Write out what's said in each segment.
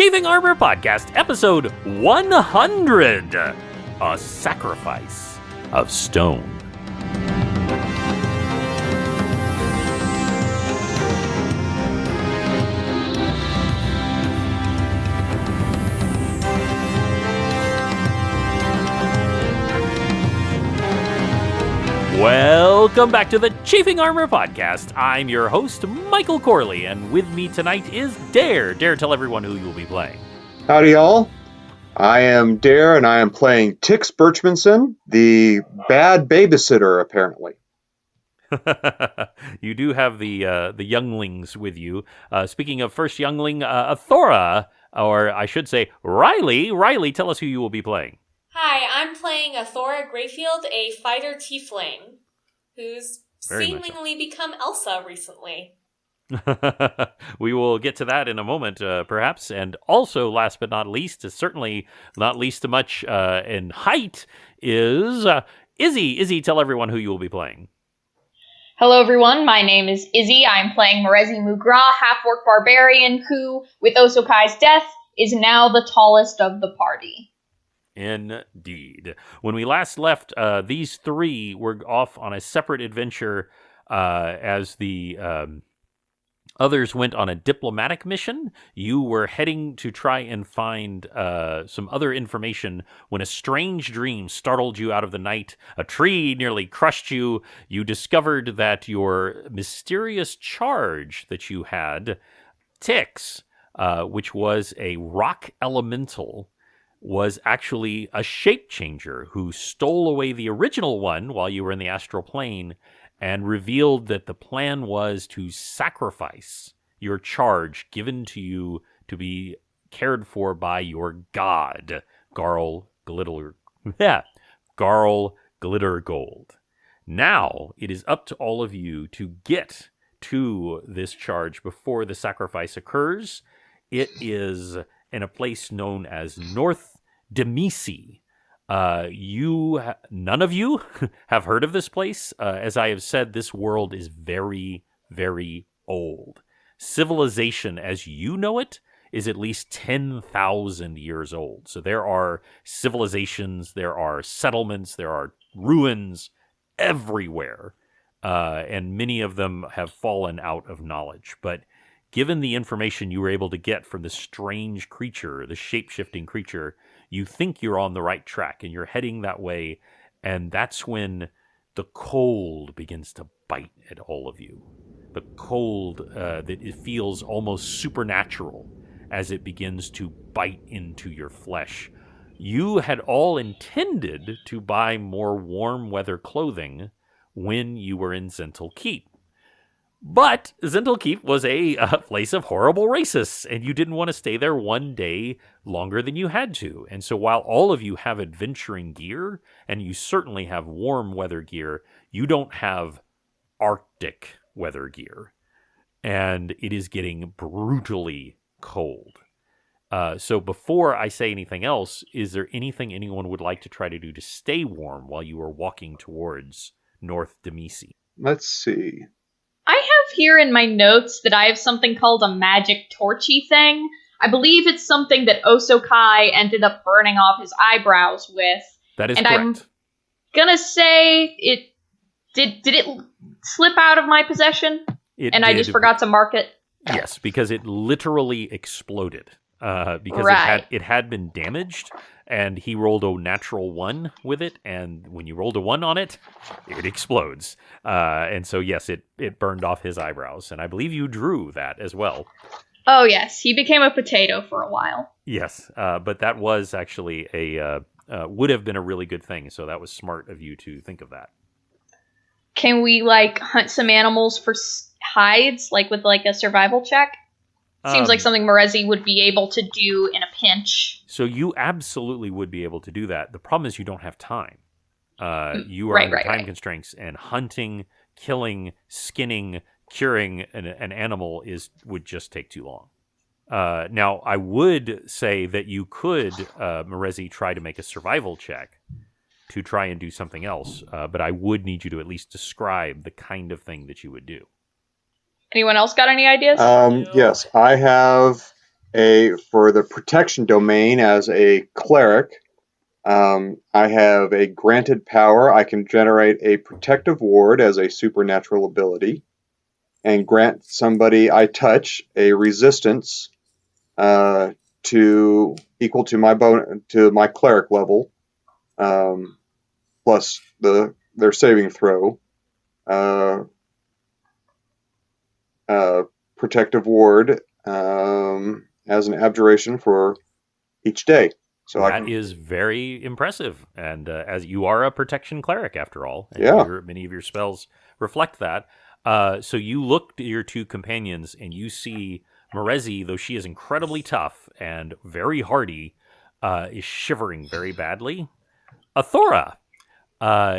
Chafing Armor Podcast, episode 100, A Sacrifice of Stone. Welcome back to the Chafing Armor Podcast. I'm your host, Michael Corley, and with me tonight is Dare. Dare, tell everyone who you'll be playing. Howdy, y'all. I am Dare, and I am playing Tix Birchmanson, the bad babysitter, apparently. You do have the younglings with you. Speaking of first youngling, Athora, or I should say Riley. Riley, tell us who you will be playing. Hi, I'm playing Athora Greyfield, a fighter tiefling, who's seemingly become Elsa recently. We will get to that in a moment, perhaps. And also, last but not least, certainly not least to much in height, is Izzy. Izzy, tell everyone who you will be playing. Hello, everyone. My name is Izzy. I'm playing Merezi Mugra, half-orc barbarian, who, with Osokai's death, is now the tallest of the party. Indeed. When we last left, these three were off on a separate adventure as the others went on a diplomatic mission. You were heading to try and find some other information when a strange dream startled you out of the night. A tree nearly crushed you. You discovered that your mysterious charge that you had, Tix, which was a rock elemental, was actually a shape changer who stole away the original one while you were in the astral plane and revealed that the plan was to sacrifice your charge given to you to be cared for by your god, Garl Glitter Gold. Now it is up to all of you to get to this charge before the sacrifice occurs. It is in a place known as North Demisi. None of you have heard of this place. As I have said, this world is very, very old. Civilization, as you know it, is at least 10,000 years old. So there are civilizations, there are settlements, there are ruins everywhere, and many of them have fallen out of knowledge. But given the information you were able to get from the strange creature, the shape-shifting creature, you think you're on the right track and you're heading that way. And that's when the cold begins to bite at all of you. The cold that it feels almost supernatural as it begins to bite into your flesh. You had all intended to buy more warm weather clothing when you were in Zental Keep. But Zental Keep was a place of horrible racists, and you didn't want to stay there one day longer than you had to. And so while all of you have adventuring gear, and you certainly have warm weather gear, you don't have Arctic weather gear. And it is getting brutally cold. So before I say anything else, is there anything anyone would like to try to do to stay warm while you are walking towards North Demisi? Let's see. I have here in my notes that I have something called a magic torchy thing. I believe it's something that Osokai ended up burning off his eyebrows with. That is and correct. I'm gonna say it did it slip out of my possession? I just forgot to mark it? Yes, because it literally exploded. Because right. it had been damaged, and he rolled a natural 1 with it, and when you rolled a 1 on it, it explodes. And so, yes, it burned off his eyebrows, and I believe you drew that as well. Oh, yes, he became a potato for a while. Yes, but that was actually would have been a really good thing, so that was smart of you to think of that. Can we, hunt some animals for hides, with, a survival check? Seems like something Merezi would be able to do in a pinch. So you absolutely would be able to do that. The problem is you don't have time. You are under time constraints, and hunting, killing, skinning, curing an animal would just take too long. Now, I would say that you could, Merezi, try to make a survival check to try and do something else, but I would need you to at least describe the kind of thing that you would do. Anyone else got any ideas? Yes, I have for the protection domain as a cleric, I have a granted power. I can generate a protective ward as a supernatural ability, and grant somebody I touch a resistance to equal to my cleric level, plus their saving throw. Protective ward as an abjuration for each day. So that is very impressive, and as you are a protection cleric after all, and yeah, many of your spells reflect that. So you look to your two companions, and you see Morezi, though she is incredibly tough and very hardy, is shivering very badly. Athora,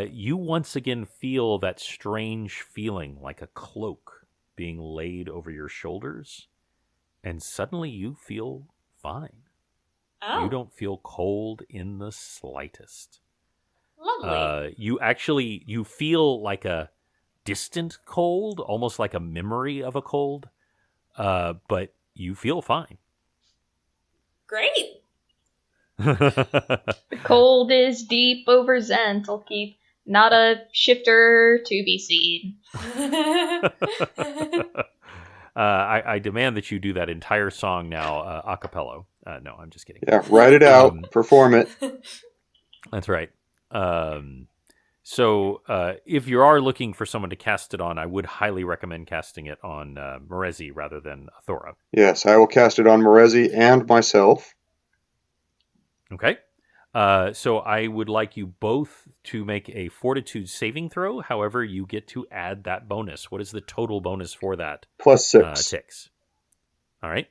you once again feel that strange feeling like a cloak being laid over your shoulders, and suddenly you feel fine. Oh, You don't feel cold in the slightest. lovely. You feel like a distant cold, almost like a memory of a cold, but you feel fine. Great. The cold is deep over Zent. I'll keep not a shifter to be seen. I demand that you do that entire song now a cappella. No, I'm just kidding. Yeah, write it out, perform it. That's right. So if you are looking for someone to cast it on, I would highly recommend casting it on Morezi rather than Athora. Yes, I will cast it on Morezi and myself. Okay. So I would like you both to make a fortitude saving throw. However, you get to add that bonus. What is the total bonus for that? +6. Ticks. All right.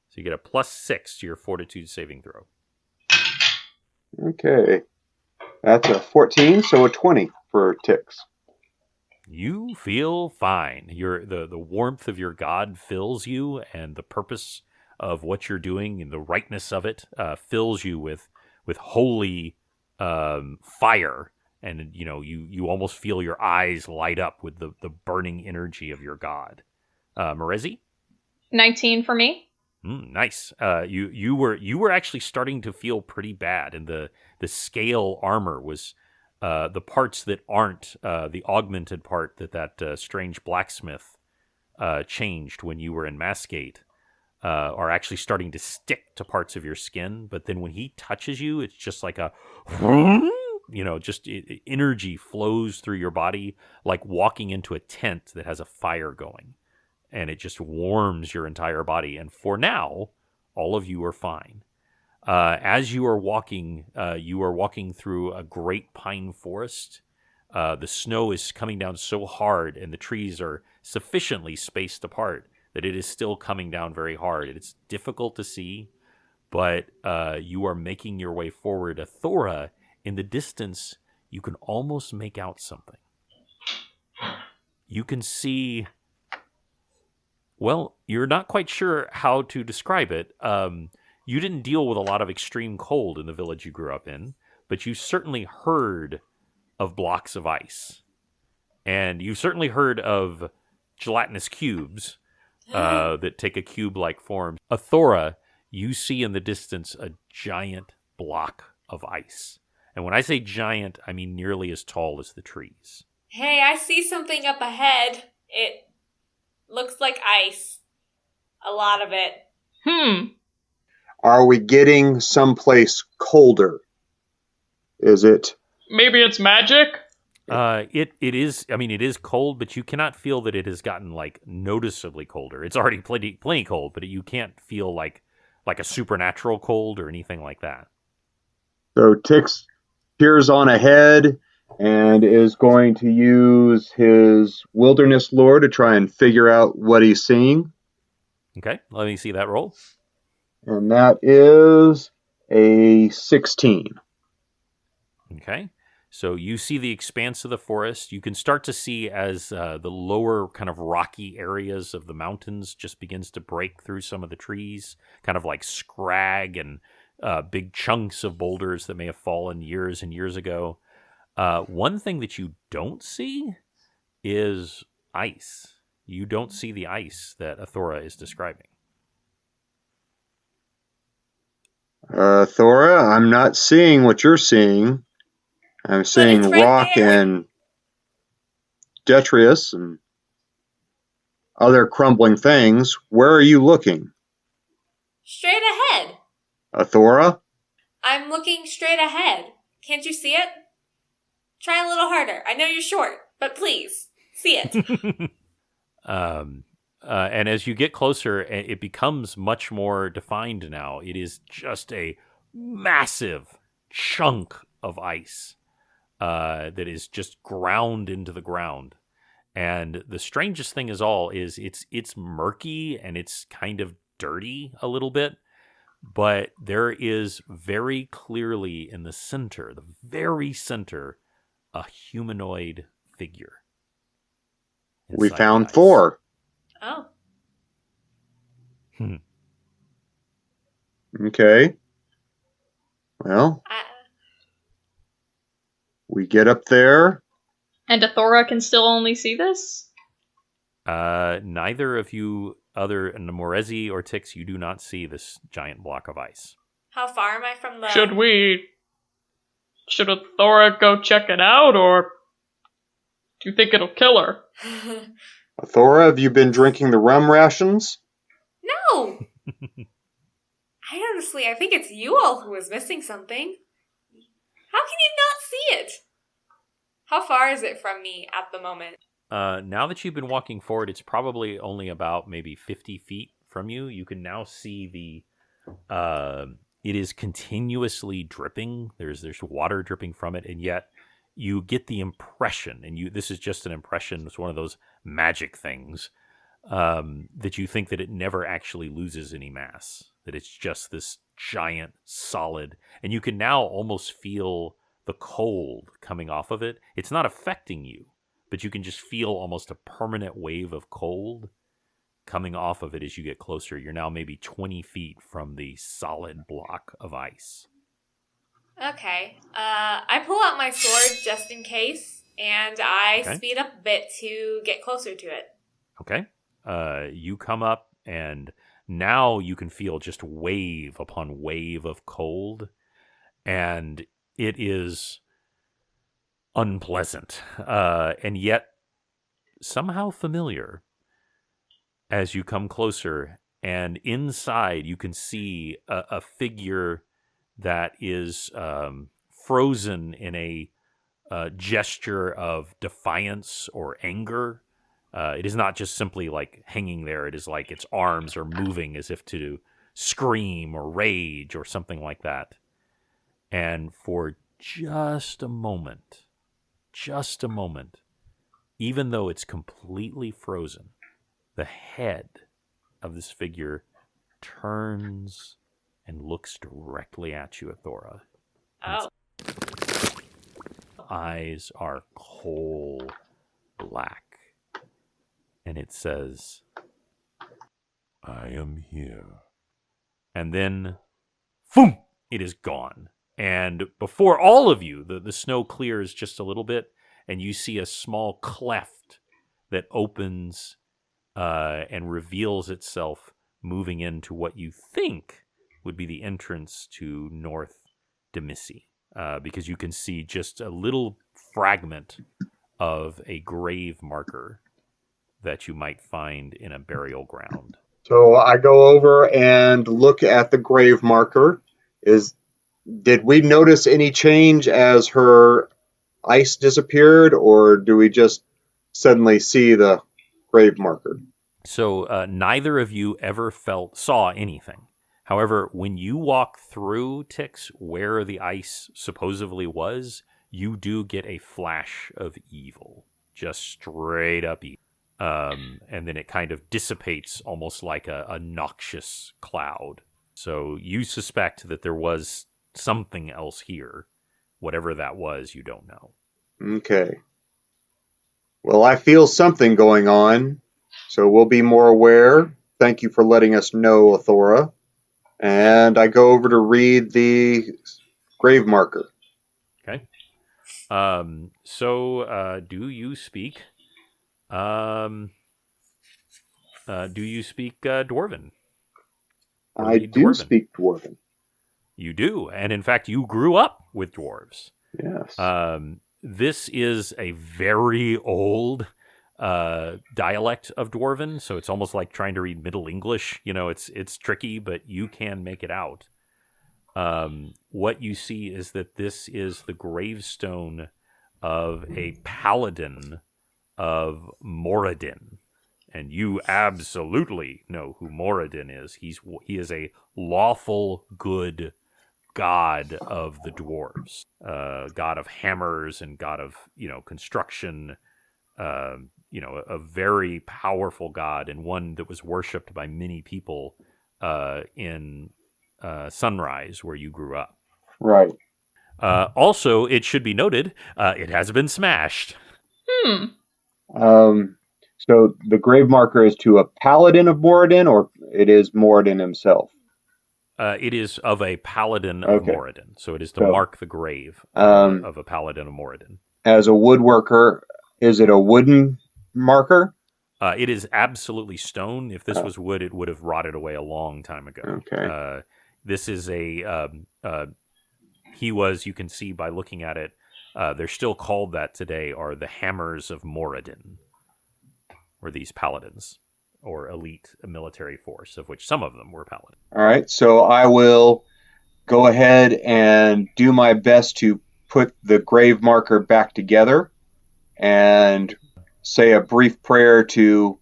So you get a +6 to your fortitude saving throw. Okay. That's a 14, so a 20 for ticks. You feel fine. The warmth of your god fills you, and the purpose of what you're doing and the rightness of it fills you with holy fire, and you almost feel your eyes light up with the burning energy of your god. Morezi? 19 for me. Nice. You were actually starting to feel pretty bad, and the scale armor was the parts that aren't the augmented part that strange blacksmith changed when you were in Massgate are actually starting to stick to parts of your skin. But then when he touches you, it's just like a energy flows through your body like walking into a tent that has a fire going. And it just warms your entire body. And for now, all of you are fine. As you are walking through a great pine forest. The snow is coming down so hard, and the trees are sufficiently spaced apart that it is still coming down very hard. It's difficult to see, but you are making your way forward. Athora, in the distance, you can almost make out something. You can see... Well, you're not quite sure how to describe it. You didn't deal with a lot of extreme cold in the village you grew up in, but you certainly heard of blocks of ice. And you've certainly heard of gelatinous cubes that take a cube-like form. Athora, you see in the distance a giant block of ice. And when I say giant, I mean nearly as tall as the trees. Hey, I see something up ahead. It looks like ice. A lot of it. Are we getting someplace colder? Is it? Maybe it's magic? It is. I mean, it is cold, but you cannot feel that it has gotten like noticeably colder. It's already plenty cold, but you can't feel like a supernatural cold or anything like that. So Tix peers on ahead and is going to use his wilderness lore to try and figure out what he's seeing. Okay, let me see that roll. And that is a 16. Okay. So you see the expanse of the forest. You can start to see as the lower kind of rocky areas of the mountains just begins to break through some of the trees, kind of like scrag and big chunks of boulders that may have fallen years and years ago. One thing that you don't see is ice. You don't see the ice that Athora is describing. Thora, I'm not seeing what you're seeing. I'm But seeing it's right rock there. and detritus and other crumbling things. Where are you looking? Straight ahead. Thora? I'm looking straight ahead. Can't you see it? Try a little harder. I know you're short, but please, see it. And as you get closer, it becomes much more defined now. It is just a massive chunk of ice that is just ground into the ground. And the strangest thing is it's murky and it's kind of dirty a little bit, but there is very clearly in the center, the very center, a humanoid figure We inside the found ice. Thor. Oh. Okay. Well, we get up there. And Athora can still only see this? Neither of you, other than Morezi or Tix, you do not see this giant block of ice. How far am I from the... Should Athora go check it out, or do you think it'll kill her? Thora, have you been drinking the rum rations? No! I think it's you all who is missing something. How can you not see it? How far is it from me at the moment? Now that you've been walking forward, it's probably only about maybe 50 feet from you. You can now see it is continuously dripping. There's water dripping from it, and yet you get the impression, and this is just an impression, it's one of those magic things, that you think that it never actually loses any mass, that it's just this giant solid, and you can now almost feel the cold coming off of it. It's not affecting you, but you can just feel almost a permanent wave of cold coming off of it as you get closer. You're now maybe 20 feet from the solid block of ice. Okay. I pull out my sword just in case, and I speed up a bit to get closer to it. Okay. You come up, and now you can feel just wave upon wave of cold, and it is unpleasant, and yet somehow familiar as you come closer. And inside, you can see a figure that is frozen in a gesture of defiance or anger. It is not just simply like hanging there. It is like its arms are moving as if to scream or rage or something like that. And for just a moment, even though it's completely frozen, the head of this figure turns and looks directly at you, Athora. Oh. Eyes are coal black. And it says, "I am here." And then, boom, it is gone. And before all of you, the snow clears just a little bit, and you see a small cleft that opens and reveals itself, moving into what you think would be the entrance to North Demissi, because you can see just a little fragment of a grave marker that you might find in a burial ground. So I go over and look at the grave marker. Did we notice any change as her ice disappeared, or do we just suddenly see the grave marker? So neither of you ever saw anything. However, when you walk through Tix where the ice supposedly was, you do get a flash of evil, just straight up evil. And then it kind of dissipates almost like a noxious cloud. So you suspect that there was something else here. Whatever that was, you don't know. Okay. Well, I feel something going on, so we'll be more aware. Thank you for letting us know, Athora. And I go over to read the grave marker. Okay. So do you speak? Do you speak Dwarven? I do speak Dwarven. You do. And in fact, you grew up with dwarves. Yes. This is a very old dialect of Dwarven, so it's almost like trying to read Middle English. It's tricky, but you can make it out. What you see is that this is the gravestone of a paladin of Moradin. And you absolutely know who Moradin is. He is a lawful good god of the dwarves, god of hammers and god of construction. A very powerful god, and one that was worshipped by many people in Sunrise, where you grew up. Right. Also, it should be noted, it has been smashed. So the grave marker is to a paladin of Moradin, or it is Moradin himself? It is of a paladin of Okay. Moradin, so it is to mark the grave of a paladin of Moradin. As a woodworker, is it a wooden marker? It is absolutely stone. If this was wood, it would have rotted away a long time ago. Okay. This is he was, you can see by looking at it, they're still called that today, are the Hammers of Moradin, or these paladins, or elite military force, of which some of them were paladins. All right, so I will go ahead and do my best to put the grave marker back together and say a brief prayer to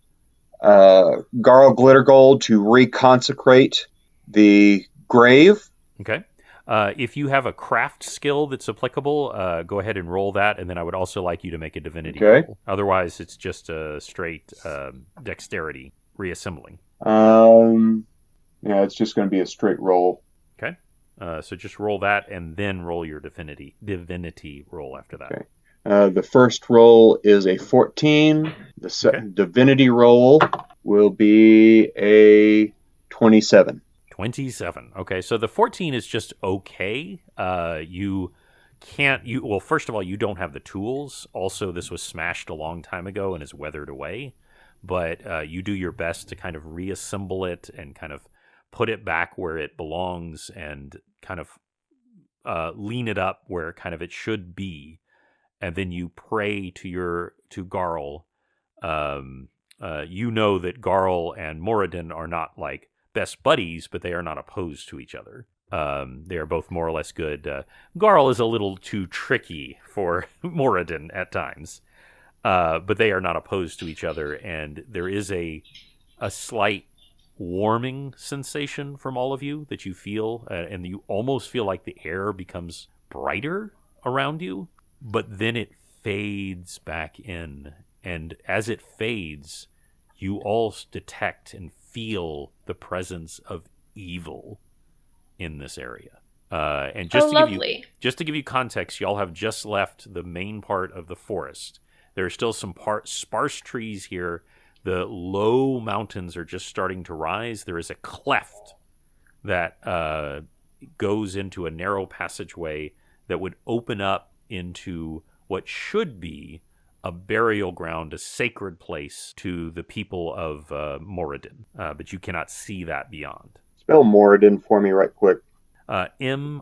Garl Glittergold to reconsecrate the grave. Okay. If you have a craft skill that's applicable, go ahead and roll that, and then I would also like you to make a divinity roll. Otherwise, it's just a straight dexterity reassembling. Yeah, it's just going to be a straight roll. Okay. So just roll that, and then roll your divinity roll after that. Okay. The first roll is a 14. The divinity roll will be a 27. 27. Okay, so the 14 is just okay. You can't. Well, first of all, you don't have the tools. Also, this was smashed a long time ago and is weathered away. But you do your best to kind of reassemble it and kind of put it back where it belongs and kind of lean it up where kind of it should be. And then you pray to Garl. You know that Garl and Moradin are not like best buddies, but they are not opposed to each other. They are both more or less good. Garl is a little too tricky for Moradin at times, but they are not opposed to each other, and there is a slight warming sensation from all of you that you feel, and you almost feel like the air becomes brighter around you, but then it fades back in, and as it fades, you all detect and feel the presence of evil in this area. And just to give you context, y'all have just left the main part of the forest. There are still some sparse trees here. The low mountains are just starting to rise. There is a cleft that goes into a narrow passageway that would open up into what should be a burial ground, a sacred place to the people of Moradin. But you cannot see that beyond. Spell Moradin for me right quick. Moradin.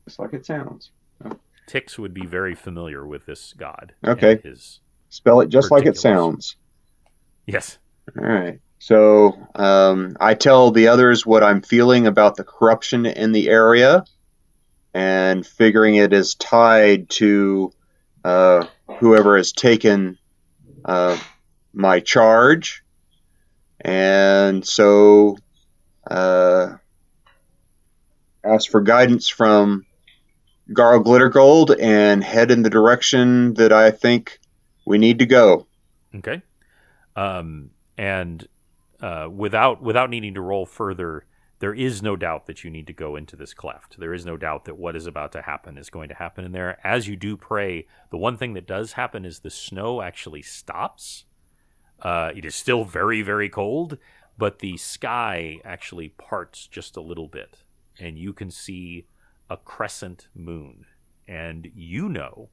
Just like it sounds. Tix would be very familiar with this god. Okay. Spell it just like it sounds. Yes. All right. So I tell the others what I'm feeling about the corruption in the area and figuring it is tied to whoever has taken my charge. And so ask for guidance from Garl Glittergold and head in the direction that I think we need to go. Okay. And without needing to roll further, there is no doubt that you need to go into this cleft. There is no doubt that what is about to happen is going to happen in there. As you do pray, the one thing that does happen is the snow actually stops. It is still very, very cold, but the sky actually parts just a little bit, and you can see a crescent moon. And you know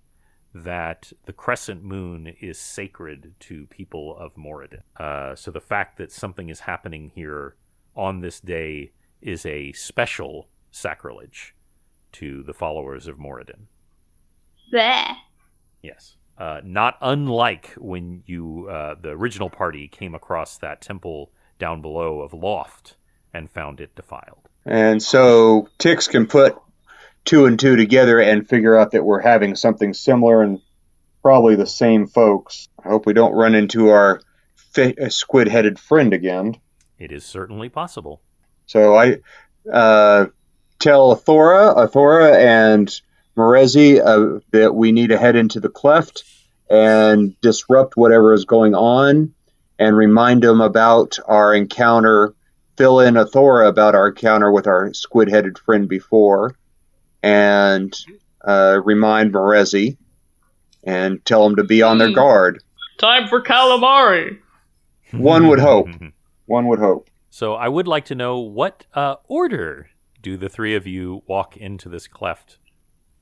that the crescent moon is sacred to people of Moradin. So the fact that something is happening here on this day is a special sacrilege to the followers of Moradin. Bleh. Yes. Not unlike when the original party came across that temple down below of Loft and found it defiled. And so Tix can put 2 and 2 together and figure out that we're having something similar and probably the same folks. I hope we don't run into our squid-headed friend again. It is certainly possible. So I tell Athora and Morezi that we need to head into the cleft and disrupt whatever is going on and remind them about our encounter, fill in Athora about our encounter with our squid-headed friend before, and remind Morezi and tell them to be on their guard. Time for calamari. One would hope. One would hope. So I would like to know what order do the three of you walk into this cleft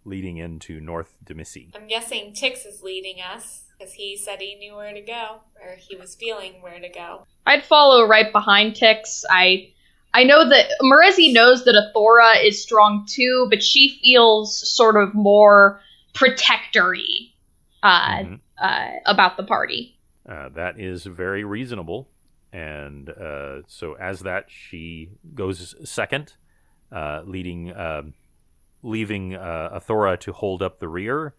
leading into North Demisi? I'm guessing Tix is leading us, because he said he knew where to go, or he was feeling where to go. I'd follow right behind Tix. I know that Morezi knows that Athora is strong too, but she feels sort of more protectory about the party. That is very reasonable. And so as that, she goes second, leaving Athora to hold up the rear.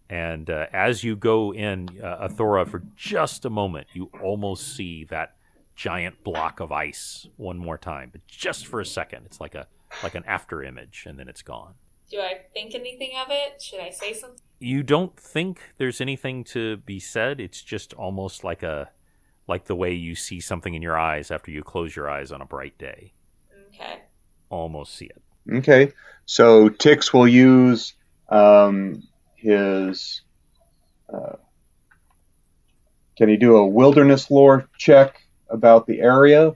And as you go in, Athora, for just a moment, you almost see that giant block of ice one more time, but just for a second. It's like an after image, and then it's gone. Do I think anything of it? Should I say something? You don't think there's anything to be said. It's just almost like the way you see something in your eyes after you close your eyes on a bright day. Okay. Almost see it. Okay. So Tix will use his... can he do a wilderness lore check about the area?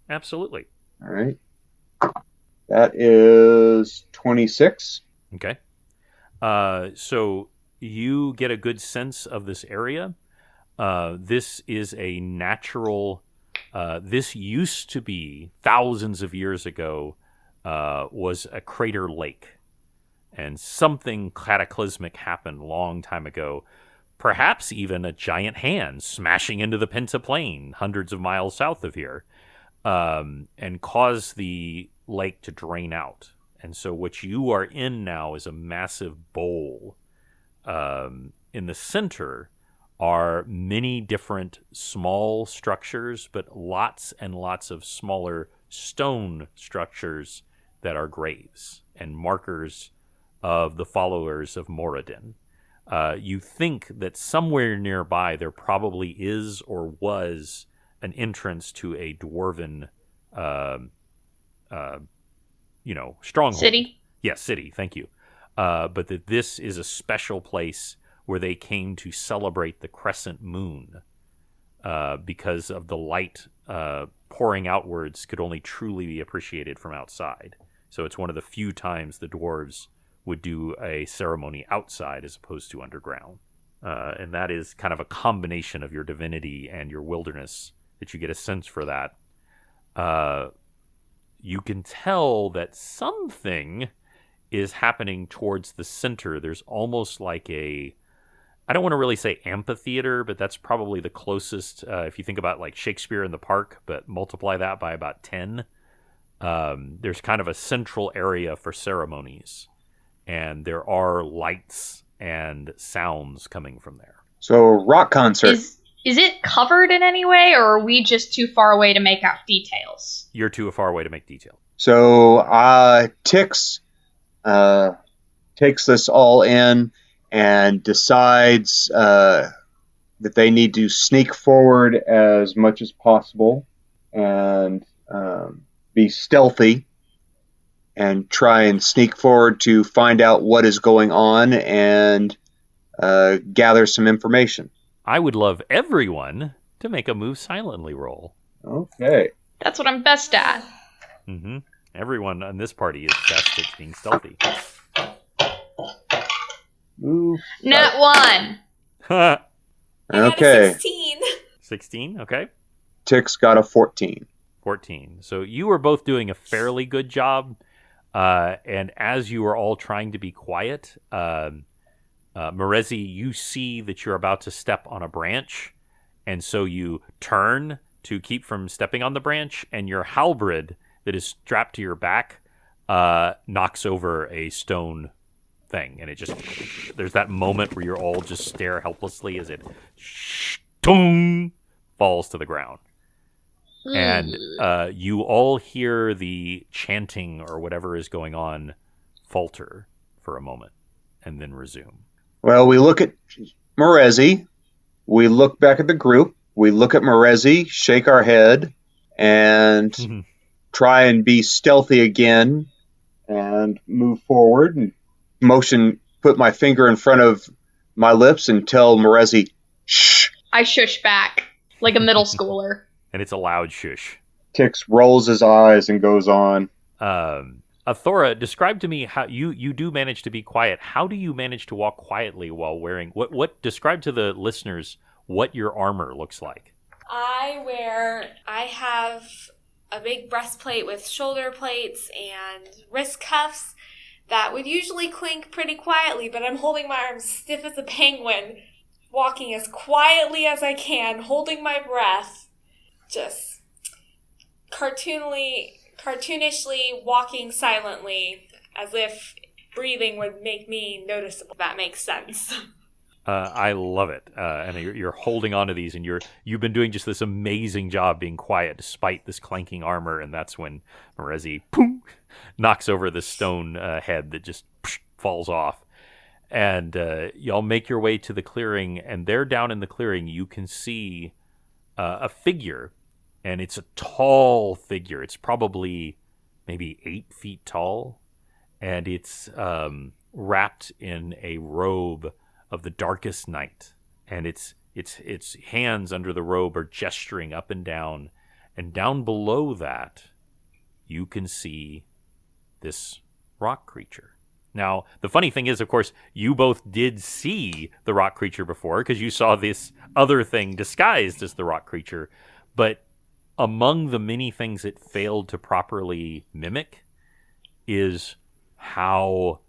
Absolutely. All right. That is 26. Okay. So you get a good sense of this area. This is a natural... this used to be, thousands of years ago, was a crater lake. And something cataclysmic happened a long time ago. Perhaps even a giant hand smashing into the Penta Plain, hundreds of miles south of here, and caused the lake to drain out. And so what you are in now is a massive bowl. In the center are many different small structures, but lots and lots of smaller stone structures that are graves and markers of the followers of Moradin. You think that somewhere nearby there probably is or was an entrance to a dwarven, stronghold. City? Yes, city, thank you. But that this is a special place where they came to celebrate the crescent moon because of the light pouring outwards could only truly be appreciated from outside. So it's one of the few times the dwarves would do a ceremony outside as opposed to underground. And that is kind of a combination of your divinity and your wilderness that you get a sense for that. You can tell that something is happening towards the center. There's almost like I don't want to really say amphitheater, but that's probably the closest. If you think about like Shakespeare in the Park, but multiply that by about 10. There's kind of a central area for ceremonies. And there are lights and sounds coming from there. So, rock concert. Is it covered in any way, or are we just too far away to make out details? You're too far away to make detail. So, Tix takes this all in and decides that they need to sneak forward as much as possible and be stealthy and try and sneak forward to find out what is going on and gather some information. I would love everyone to make a move silently roll. Okay. That's what I'm best at. Mm-hmm. Everyone on this party is best at being stealthy. Ooh. Nat 1. I got a Okay. 16. 16, okay. Tix got a 14. 14. So you were both doing a fairly good job. And as you are all trying to be quiet, Merezi, you see that you're about to step on a branch. And so you turn to keep from stepping on the branch. And your halberd that is strapped to your back knocks over a stone thing. And it just, there's that moment where you all just stare helplessly as it falls to the ground. And you all hear the chanting or whatever is going on falter for a moment and then resume. Well, we look at Merezi. We look back at the group. We look at Merezi, shake our head, and try and be stealthy again and move forward and put my finger in front of my lips and tell Merezi, shh. I shush back like a middle schooler. And it's a loud shush. Tix rolls his eyes and goes on. Athora, describe to me how you do manage to be quiet. How do you manage to walk quietly while wearing what describe to the listeners what your armor looks like? I have a big breastplate with shoulder plates and wrist cuffs that would usually clink pretty quietly, but I'm holding my arms stiff as a penguin, walking as quietly as I can, holding my breath, just cartoonishly walking silently as if breathing would make me noticeable. That makes sense. I love it. And you're holding on to these, and you've been doing just this amazing job being quiet despite this clanking armor, and that's when Merezi knocks over the stone head that just falls off. And y'all make your way to the clearing, and there down in the clearing you can see a figure, and it's a tall figure. It's probably maybe 8 feet tall, and it's wrapped in a robe of the darkest night, and its hands under the robe are gesturing up and down below that you can see this rock creature. Now, the funny thing is, of course, you both did see the rock creature before because you saw this other thing disguised as the rock creature, but among the many things it failed to properly mimic is how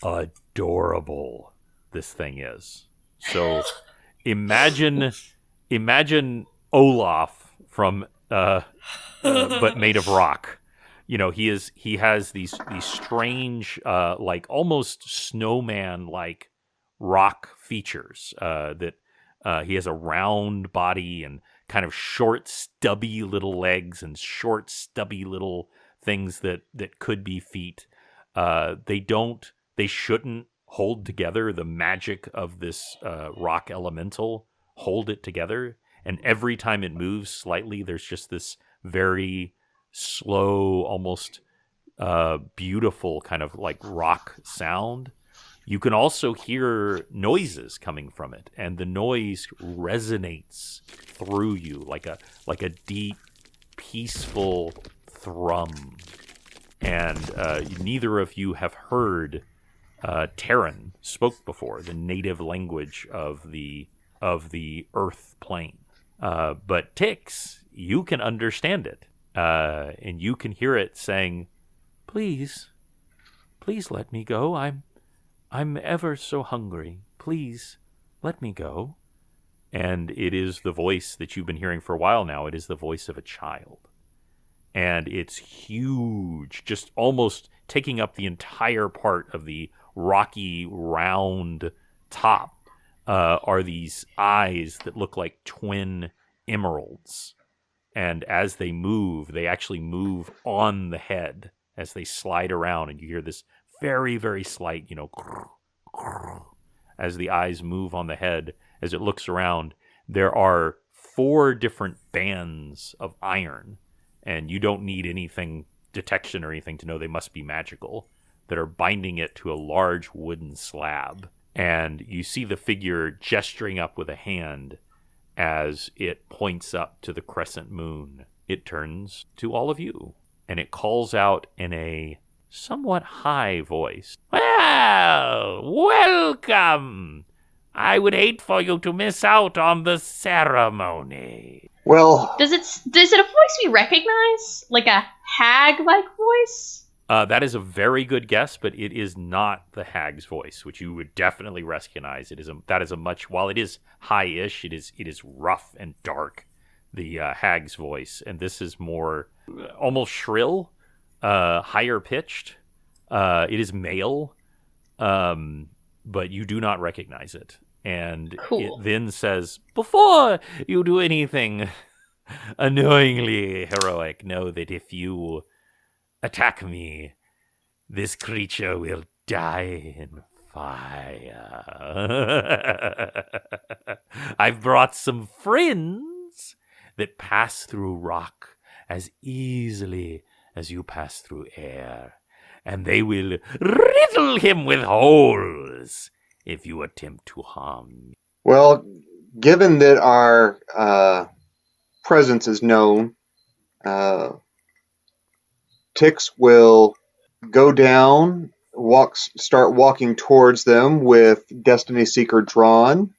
adorable this thing is. So imagine Olaf from but made of rock. You know, he has these strange like almost snowman like rock features that he has a round body and kind of short stubby little legs and short stubby little things that could be feet. They shouldn't hold together. The magic of this rock elemental hold it together, and every time it moves slightly there's just this very slow, almost beautiful kind of like rock sound. You can also hear noises coming from it, and the noise resonates through you like a deep, peaceful thrum. And neither of you have heard Terran spoke before, the native language of the Earth plane. But Tix, you can understand it, and you can hear it saying, "Please let me go. I'm ever so hungry. Please let me go." And it is the voice that you've been hearing for a while now. It is the voice of a child. And it's huge, just almost taking up the entire part of the rocky, round top are these eyes that look like twin emeralds. And as they move, they actually move on the head as they slide around, and you hear this very, very slight, as the eyes move on the head, as it looks around. There are 4 different bands of iron, and you don't need anything, detection or anything, to know they must be magical, that are binding it to a large wooden slab. And you see the figure gesturing up with a hand as it points up to the crescent moon. It turns to all of you, and it calls out in a somewhat high voice, "Well, welcome! I would hate for you to miss out on the ceremony." Well, Does it a voice we recognize? Like a hag-like voice? That is a very good guess, but it is not the hag's voice, which you would definitely recognize. That is a much, while it is high-ish, it is rough and dark, the hag's voice, and this is more almost shrill, higher pitched. It is male, but you do not recognize it. And Cool. it then says, "Before you do anything annoyingly heroic, know that if you attack me, this creature will die in fire. I've brought some friends that pass through rock as easily as you pass through air, and they will riddle him with holes if you attempt to harm me." well, given that our presence is known, Tix will go down, start walking towards them with Destiny Seeker drawn.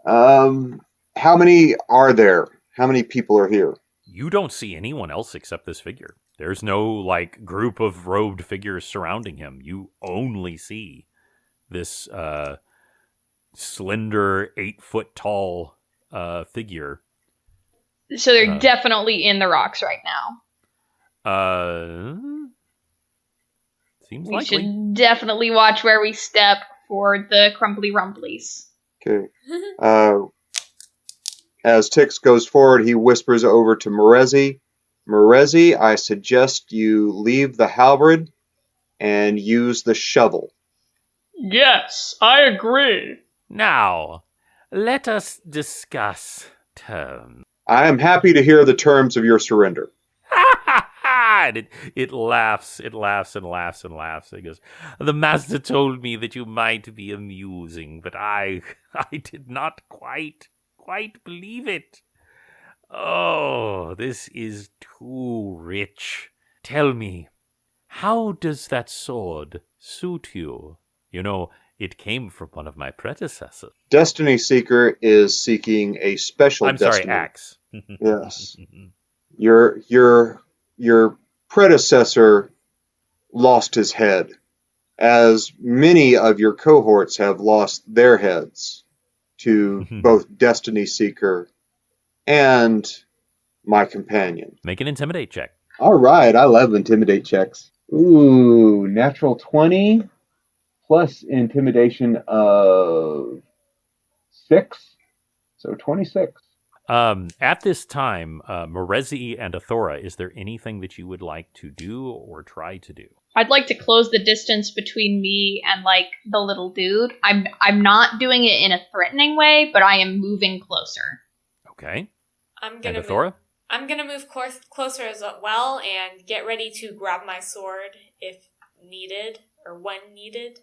How many are there? How many people are here? You don't see anyone else except this figure. There's no group of robed figures surrounding him. You only see this slender 8-foot tall figure. So they're definitely in the rocks right now. Seems We likely. should definitely watch where we step for the crumbly rumblies. Okay. As Tix goes forward, he whispers over to Morezi. Morezi, I suggest you leave the halberd and use the shovel. Yes, I agree. Now, let us discuss terms. I am happy to hear the terms of your surrender. And it laughs, and laughs. It goes, "The master told me that you might be amusing, but I did not quite believe it. Oh, this is too rich. Tell me, how does that sword suit you? You know, it came from one of my predecessors." Destiny Seeker is seeking a special I'm destiny. sorry, axe. Yes. Your predecessor lost his head, as many of your cohorts have lost their heads to both Destiny Seeker and my companion. Make an intimidate check. All right, I love intimidate checks. Ooh, natural 20 plus intimidation of 6, so 26. At this time, Morezi and Athora, is there anything that you would like to do or try to do? I'd like to close the distance between me and the little dude. I'm not doing it in a threatening way, but I am moving closer. Okay. I'm gonna And Athora? I'm gonna move closer as well and get ready to grab my sword if needed or when needed.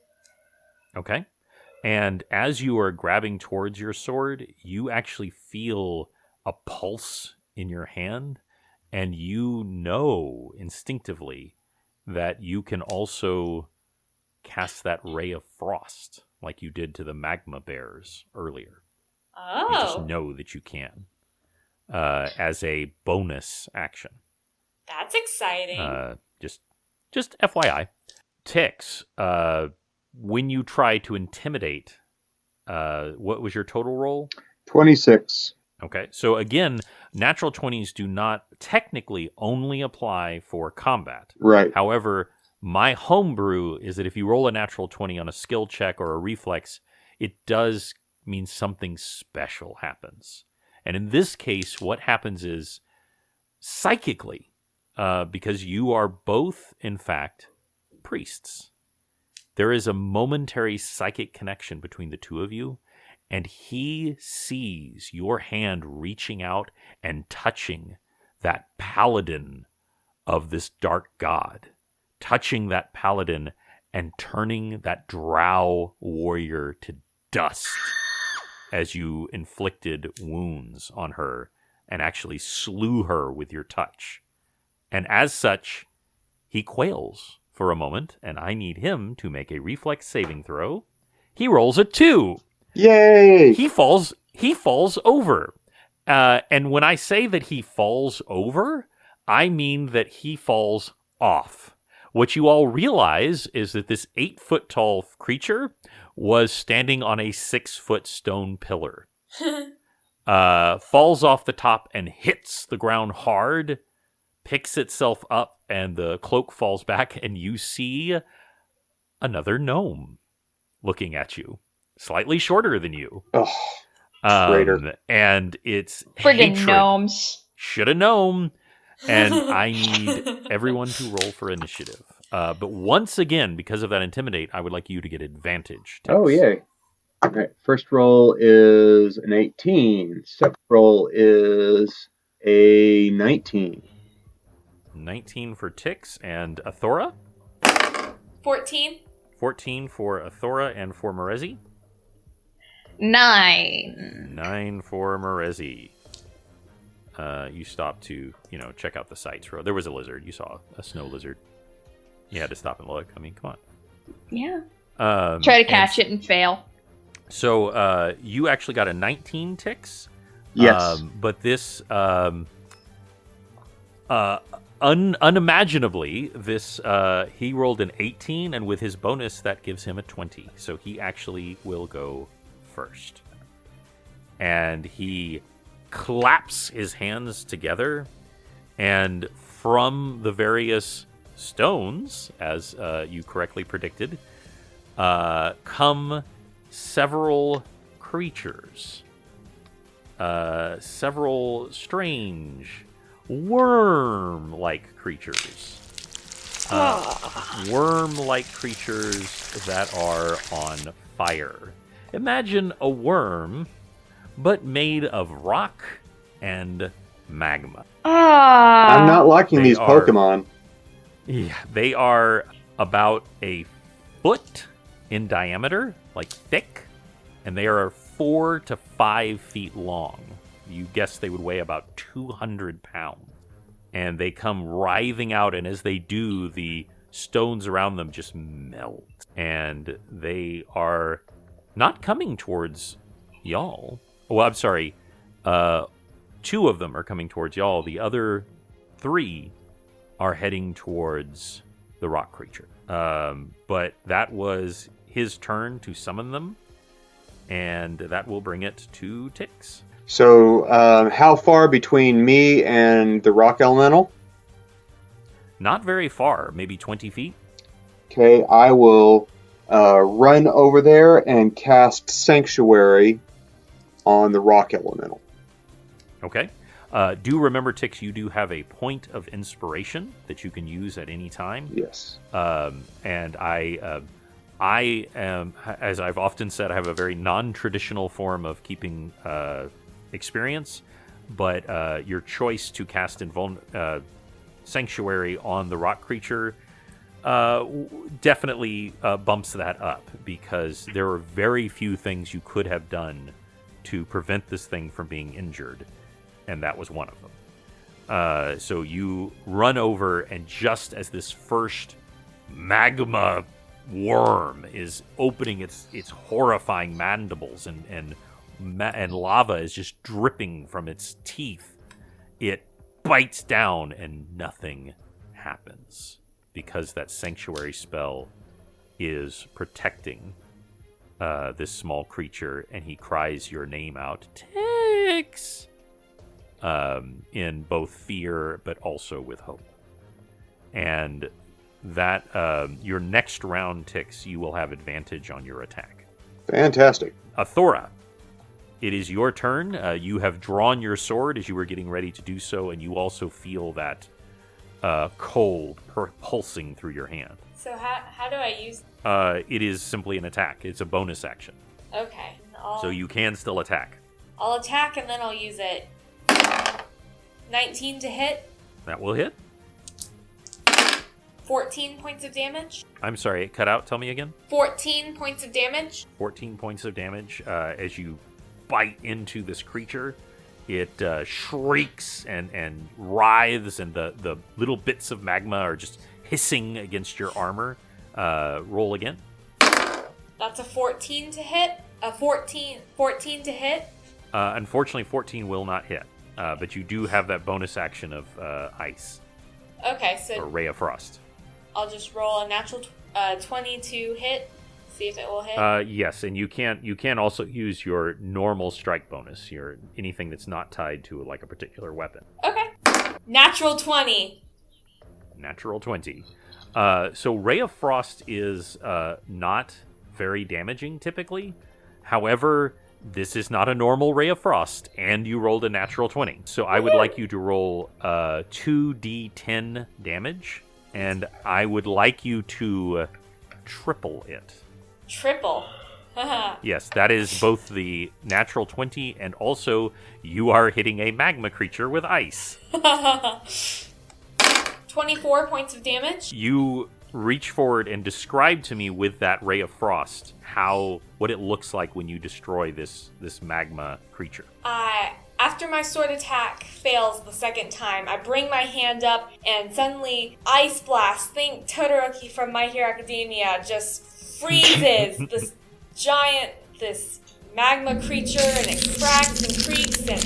Okay. And as you are grabbing towards your sword, you actually feel a pulse in your hand, and you know instinctively that you can also cast that ray of frost like you did to the magma bears earlier. Oh. You just know that you can as a bonus action. That's exciting. Just FYI. Tix, when you try to intimidate, what was your total roll? 26. Okay, so again, natural 20s do not technically only apply for combat. Right. However, my homebrew is that if you roll a natural 20 on a skill check or a reflex, it does mean something special happens. And in this case, what happens is psychically, because you are both, in fact, priests, there is a momentary psychic connection between the two of you, and he sees your hand reaching out and touching that paladin of this dark god, touching that paladin and turning that drow warrior to dust as you inflicted wounds on her and actually slew her with your touch. And as such, he quails for a moment, and I need him to make a reflex saving throw. He rolls a 2. Yay! He falls over. And when I say that he falls over, I mean that he falls off. What you all realize is that this 8-foot tall creature was standing on a 6-foot stone pillar. Falls off the top and hits the ground hard, picks itself up, and the cloak falls back, and you see another gnome looking at you, slightly shorter than you. Oh, traitor. And it's Friggin' hatred. gnomes. Shoulda known. And I need everyone to roll for initiative. But once again, because of that intimidate, I would like you to get advantage. Oh, yay. All right. First roll is an 18. Second roll is a 19. 19 for Tix and Athora. 14. 14 for Athora and for Merezi. 9. 9 for Merezi. You stopped to, check out the sights. There was a lizard. You saw a snow lizard. You had to stop and look. I mean, come on. Yeah. Try to catch it and fail. So you actually got a 19 Tix. Yes. But this, unimaginably, he rolled an 18, and with his bonus, that gives him a 20. So he actually will go first. And he claps his hands together, and from the various stones, as you correctly predicted, come several creatures. Several strange worm-like creatures. Worm-like creatures that are on fire. Imagine a worm, but made of rock and magma. I'm not liking these are- Pokemon. Yeah, they are about a foot in diameter, like thick, and they are 4 to 5 feet long. You guess they would weigh about 200 pounds. And they come writhing out, and as they do, the stones around them just melt. And they are not coming towards y'all. Well, I'm sorry. 2 of them are coming towards y'all. The other 3 are heading towards the rock creature. But that was his turn to summon them, and that will bring it to Tix. So, how far between me and the rock elemental? Not very far, maybe 20 feet. Okay, I will run over there and cast Sanctuary on the rock elemental. Okay. Do remember, Tix, you do have a point of inspiration that you can use at any time. Yes. And I am, as I've often said, I have a very non-traditional form of keeping experience, but your choice to cast Sanctuary on the rock creature definitely bumps that up, because there are very few things you could have done to prevent this thing from being injured, and that was one of them. So you run over, and just as this first magma worm is opening its horrifying mandibles, and lava is just dripping from its teeth, it bites down and nothing happens, because that Sanctuary spell is protecting this small creature, and he cries your name out, Tix, in both fear but also with hope. And that your next round, Tix, you will have advantage on your attack. Fantastic. Athora, it is your turn. You have drawn your sword as you were getting ready to do so, and you also feel that cold pulsing through your hand. So how do I use... It is simply an attack. It's a bonus action. Okay. So you can still attack. I'll attack and then I'll use it. 19 to hit. That will hit. 14 points of damage. I'm sorry, it cut out. Tell me again. 14 points of damage. 14 points of damage as you bite into this creature. It shrieks and writhes, and the little bits of magma are just hissing against your armor. Roll again. That's a 14 to hit. A 14 to hit. Unfortunately, 14 will not hit. But you do have that bonus action of ice Okay, or so ray of frost. I'll just roll a natural 20 to hit. See if it will hit. Yes, and you can also use your normal strike bonus, your anything that's not tied to like a particular weapon. Okay. Natural 20. Natural 20. So ray of frost is not very damaging typically. However, this is not a normal ray of frost, and you rolled a natural 20. So I would like you to roll 2d10 damage, and I would like you to triple it. Triple. Yes, that is both the natural 20 and also you are hitting a magma creature with ice. 24 points of damage. You reach forward and describe to me with that ray of frost what it looks like when you destroy this magma creature. After my sword attack fails the second time, I bring my hand up and suddenly Ice Blast, think Todoroki from My Hero Academia, just freezes this magma creature, and it cracks and creaks and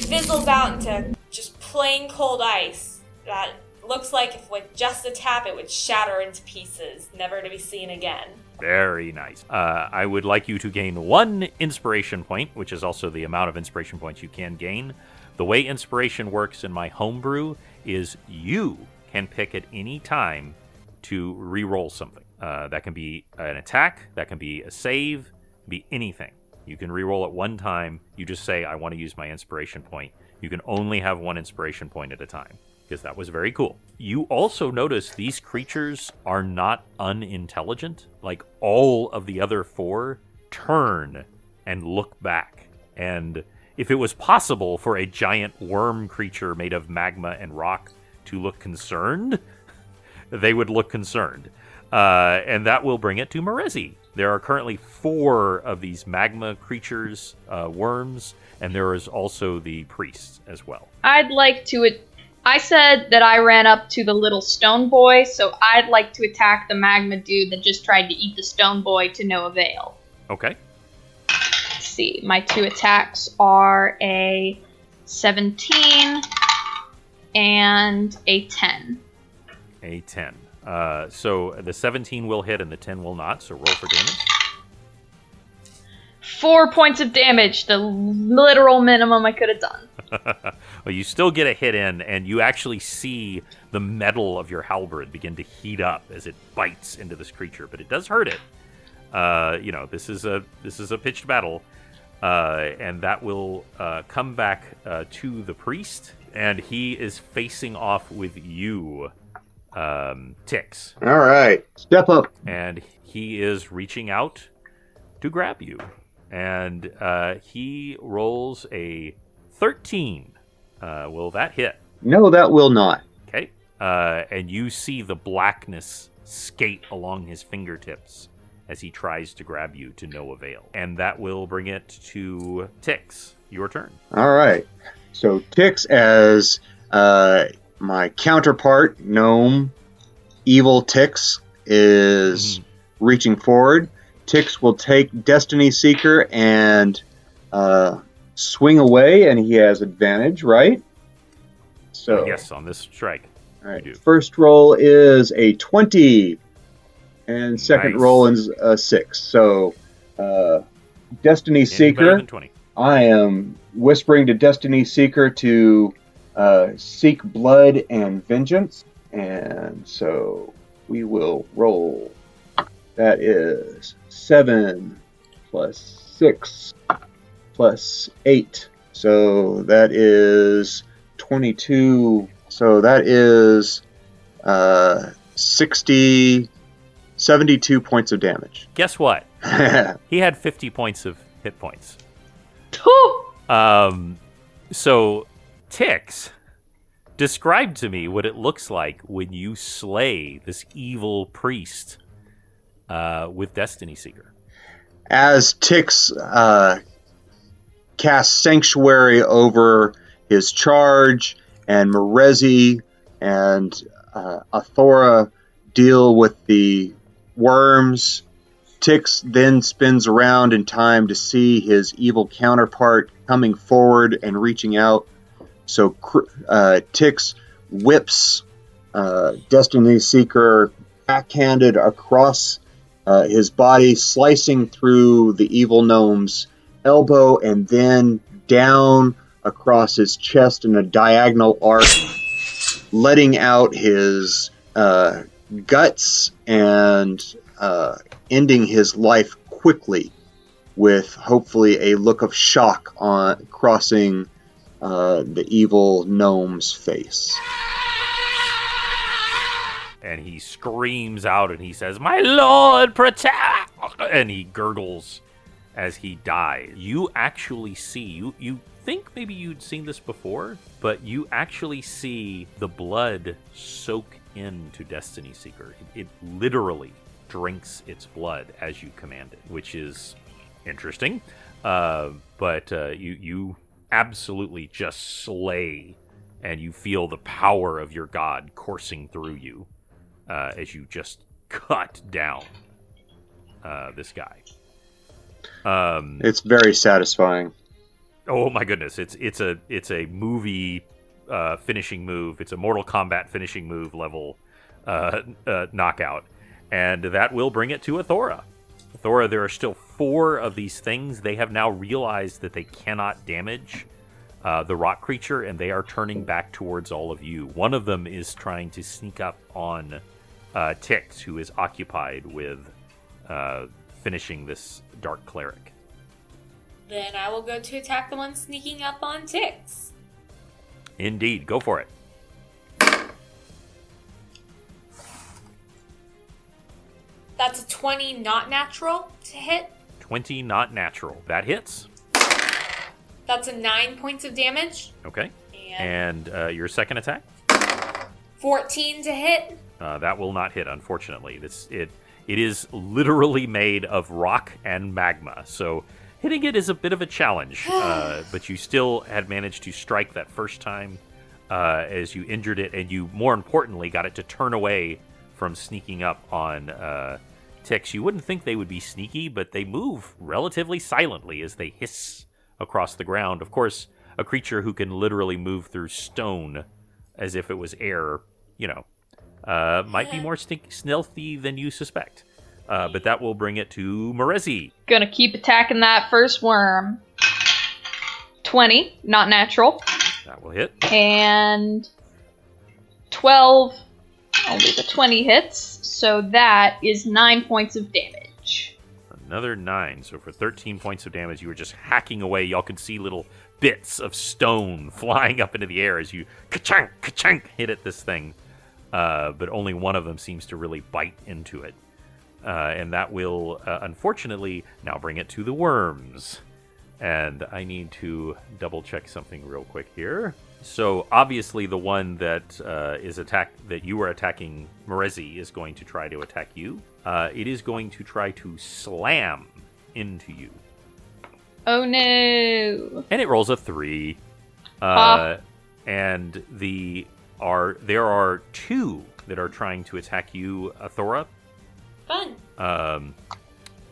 fizzles out into just plain cold ice that looks like if with just a tap it would shatter into pieces, never to be seen again. Very nice. I would like you to gain 1 inspiration point, which is also the amount of inspiration points you can gain. The way inspiration works in my homebrew is you can pick at any time to re-roll something. That can be an attack, that can be a save, be anything. You can re-roll at one time. You just say, I want to use my inspiration point. You can only have 1 inspiration point at a time, because that was very cool. You also notice these creatures are not unintelligent. Like, all of the other 4 turn and look back. And if it was possible for a giant worm creature made of magma and rock to look concerned, they would look concerned. And that will bring it to Marezi. There are currently 4 of these magma creatures, worms, and there is also the priest as well. I said that I ran up to the little stone boy, so I'd like to attack the magma dude that just tried to eat the stone boy to no avail. Okay. Let's see, my 2 attacks are a 17 and a 10. A 10. So the 17 will hit and the 10 will not, so roll for damage. 4 points of damage, the literal minimum I could have done. Well, you still get a hit in, and you actually see the metal of your halberd begin to heat up as it bites into this creature, but it does hurt it. This is a pitched battle, and that will come back to the priest, and he is facing off with you, Tix. All right. Step up. And he is reaching out to grab you. And he rolls a 13. Will that hit? No, that will not. Okay. And you see the blackness skate along his fingertips as he tries to grab you to no avail. And that will bring it to Tix. Your turn. All right. So Tix, as my counterpart, Gnome Evil Tix, is reaching forward. Tix will take Destiny Seeker and swing away, and he has advantage, right? So yes, on this strike. All right. First roll is a 20, and second roll is a 6. So Destiny Seeker, I am whispering to Destiny Seeker to seek blood and vengeance, and so we will roll. That is 7 plus 6 plus 8. So that is 22. So that is 72 points of damage. Guess what? He had 50 points of hit points. So, Tix, describe to me what it looks like when you slay this evil priest with Destiny Seeker. As Tix casts Sanctuary over his charge, and Marezi and Athora deal with the worms, Tix then spins around in time to see his evil counterpart coming forward and reaching out. So Tix whips Destiny Seeker backhanded across his body, slicing through the evil gnome's elbow and then down across his chest in a diagonal arc, letting out his guts and ending his life quickly with hopefully a look of shock on crossing the evil gnome's face. And he screams out and he says, "My lord, protect!" And he gurgles as he dies. You actually see, you think maybe you'd seen this before, but you actually see the blood soak into Destiny Seeker. It literally drinks its blood as you command it, which is interesting. But you absolutely just slay, and you feel the power of your god coursing through you as you just cut down this guy. It's very satisfying. Oh my goodness! It's a movie finishing move. It's a Mortal Kombat finishing move level knockout, and that will bring it to Athora. Athora, there are still 4 of these things. They have now realized that they cannot damage the rock creature, and they are turning back towards all of you. One of them is trying to sneak up on Tix, who is occupied with finishing this dark cleric. Then I will go to attack the one sneaking up on Tix. Indeed, go for it. That's a 20 not natural to hit. 20 not natural. That hits. That's a 9 points of damage. Okay. And your second attack? 14 to hit. That will not hit, unfortunately. It is literally made of rock and magma, so hitting it is a bit of a challenge. But you still had managed to strike that first time as you injured it, and you, more importantly, got it to turn away from sneaking up on Tix. You wouldn't think they would be sneaky, but they move relatively silently as they hiss across the ground. Of course, a creature who can literally move through stone as if it was air, might be more stealthy than you suspect. But that will bring it to Marezi. Gonna keep attacking that first worm. 20, not natural. That will hit. And 12, only the 20 hits, so that is 9 points of damage. Another 9, so for 13 points of damage, you were just hacking away. Y'all could see little bits of stone flying up into the air as you ka-chunk, ka-chunk, hit at this thing. But only one of them seems to really bite into it. And that will, unfortunately, now bring it to the worms. And I need to double-check something real quick here. So, obviously, the one that that you are attacking, Marezi, is going to try to attack you. It is going to try to slam into you. Oh, no. And it rolls a 3. And there are 2 that are trying to attack you, Athora. Fun.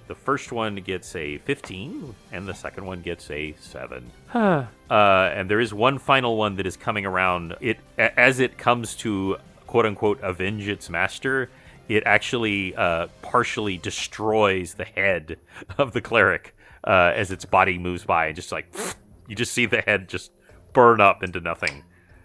The first one gets a 15, and the second one gets a 7. And there is one final one that is coming around. As it comes to, quote-unquote, avenge its master, it actually partially destroys the head of the cleric as its body moves by. And just like, you just see the head just burn up into nothing.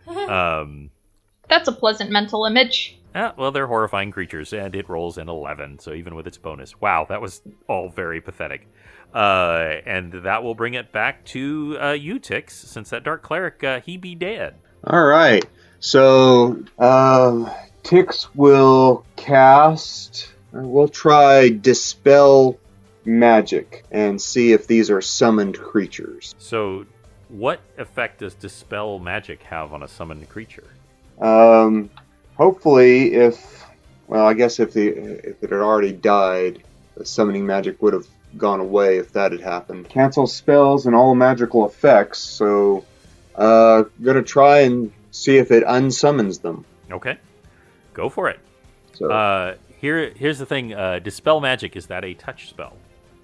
That's a pleasant mental image. Well, they're horrifying creatures, and it rolls an 11, so even with its bonus. Wow, that was all very pathetic. And that will bring it back to you, Tix, since that Dark Cleric, he be dead. All right. So, Tix will cast... We'll try Dispel Magic and see if these are summoned creatures. So, what effect does Dispel Magic have on a summoned creature? Hopefully, if it had already died, the summoning magic would have gone away if that had happened. Cancel spells and all magical effects, so gonna try and see if it unsummons them. Okay, go for it. So here's the thing: Dispel Magic, is that a touch spell?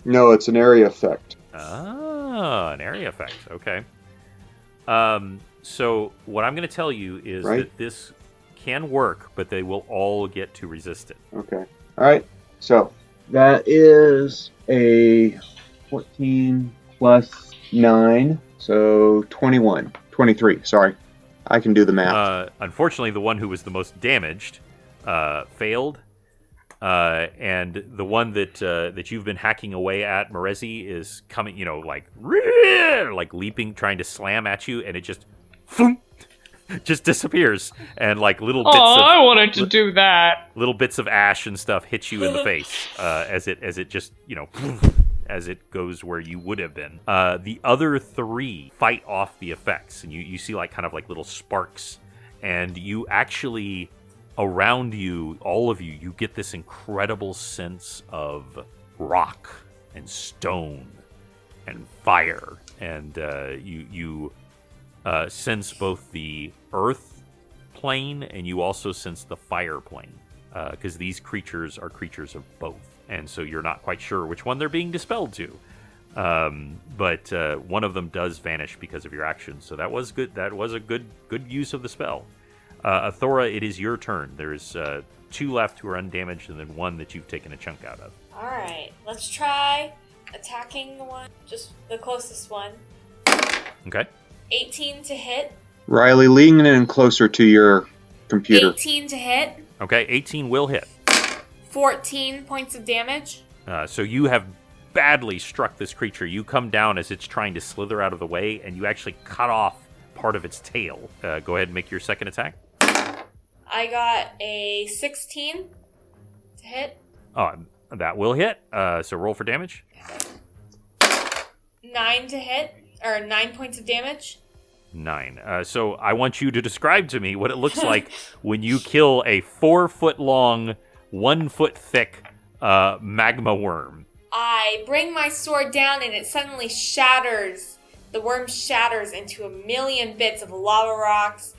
no, it's an area effect. Ah. An area effect. Okay. So what I'm going to tell you is Right. that this can work, but they will all get to resist it. Okay. All right. So that is a 14 plus 9, so 21. 23, sorry. I can do the math. Unfortunately, the one who was the most damaged failed, and the one that you've been hacking away at, Morezi, is coming. Like leaping, trying to slam at you, and it just just disappears, and like little bits I of wanted to do that. little bits of ash and stuff hit you in the face as it just as it goes where you would have been. The other three fight off the effects, and you see like kind of like little sparks, and you actually, around you, all of you get this incredible sense of rock and stone and fire, and you sense both the earth plane and you also sense the fire plane, because these creatures are creatures of both. And so you're not quite sure which one they're being dispelled to. But one of them does vanish because of your action. So that was good. That was a good use of the spell. Athora, it is your turn. There's 2 left who are undamaged, and then 1 that you've taken a chunk out of. All right, let's try attacking the one, just the closest one. Okay. 18 to hit. Riley, leaning in closer to your computer. 18 to hit. Okay, 18 will hit. 14 points of damage. So you have badly struck this creature. You come down as it's trying to slither out of the way, and you actually cut off part of its tail. Go ahead and make your second attack. I got a 16 to hit. That will hit. So roll for damage. 9 to hit, or 9 points of damage. 9. So I want you to describe to me what it looks like when you kill a 4-foot-long, 1-foot-thick magma worm. I bring my sword down and it suddenly shatters. The worm shatters into 1,000,000 bits of lava rocks.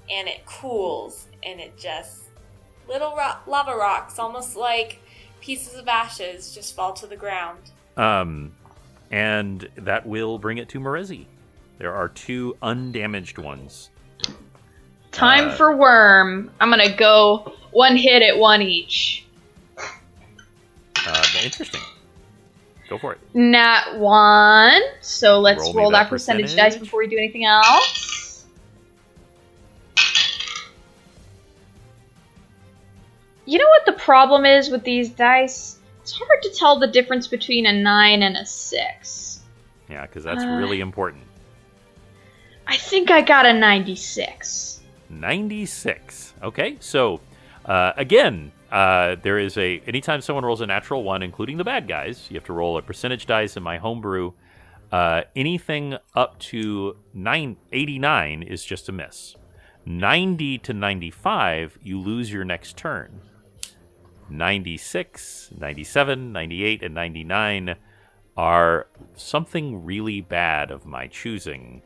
And it cools. And it just... little lava rocks, almost like pieces of ashes, just fall to the ground. And that will bring it to Morezi. There are 2 undamaged ones. Time for worm. I'm gonna go 1 hit at 1 each. Interesting. Go for it. Nat 1. So let's Roll me roll that that percentage percentage. dice before we do anything else. You know what the problem is with these dice? It's hard to tell the difference between a 9 and a 6. Yeah, because that's really important. I think I got a 96. 96. Okay, so again, there is anytime someone rolls a natural 1, including the bad guys, you have to roll a percentage dice in my homebrew. Anything up to 89 is just a miss. 90 to 95, you lose your next turn. 96, 97, 98, and 99 are something really bad of my choosing.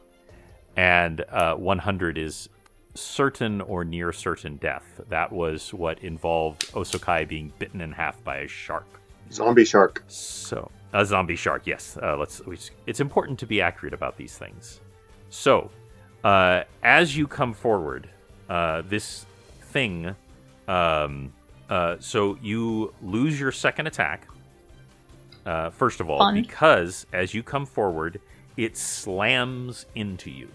And 100 is certain or near certain death. That was what involved Osokai being bitten in half by a shark. Zombie shark. So, a zombie shark, yes. It's important to be accurate about these things. So, as you come forward, this thing... so you lose your second attack, first of all, Fun. because as you come forward, it slams into you.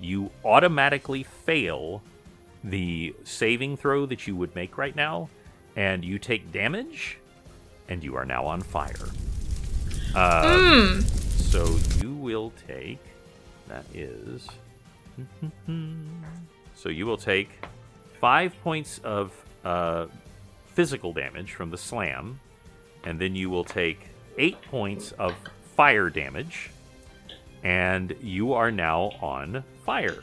You automatically fail the saving throw that you would make right now, and you take damage, and you are now on fire. So you will take... That is... So you will take 5 points of physical damage from the slam, and then you will take 8 points of fire damage, and you are now on fire.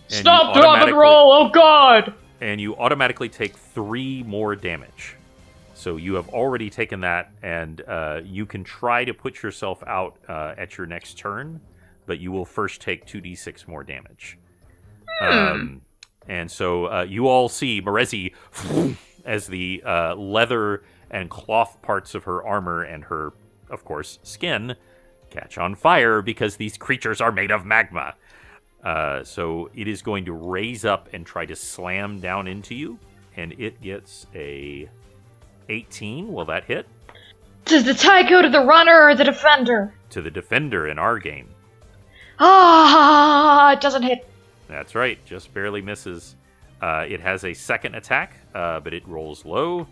And Stop, drop, and roll! Oh god! And you automatically take 3 more damage. So you have already taken that, and you can try to put yourself out at your next turn, but you will first take 2d6 more damage. And so you all see Morezi as the leather and cloth parts of her armor and her, of course, skin catch on fire because these creatures are made of magma. So it is going to raise up and try to slam down into you, and it gets a 18. Will that hit? Does the tie go to the runner or the defender? To the defender in our game. Ah, it doesn't hit. That's right, just barely misses. It has a second attack, but it rolls low.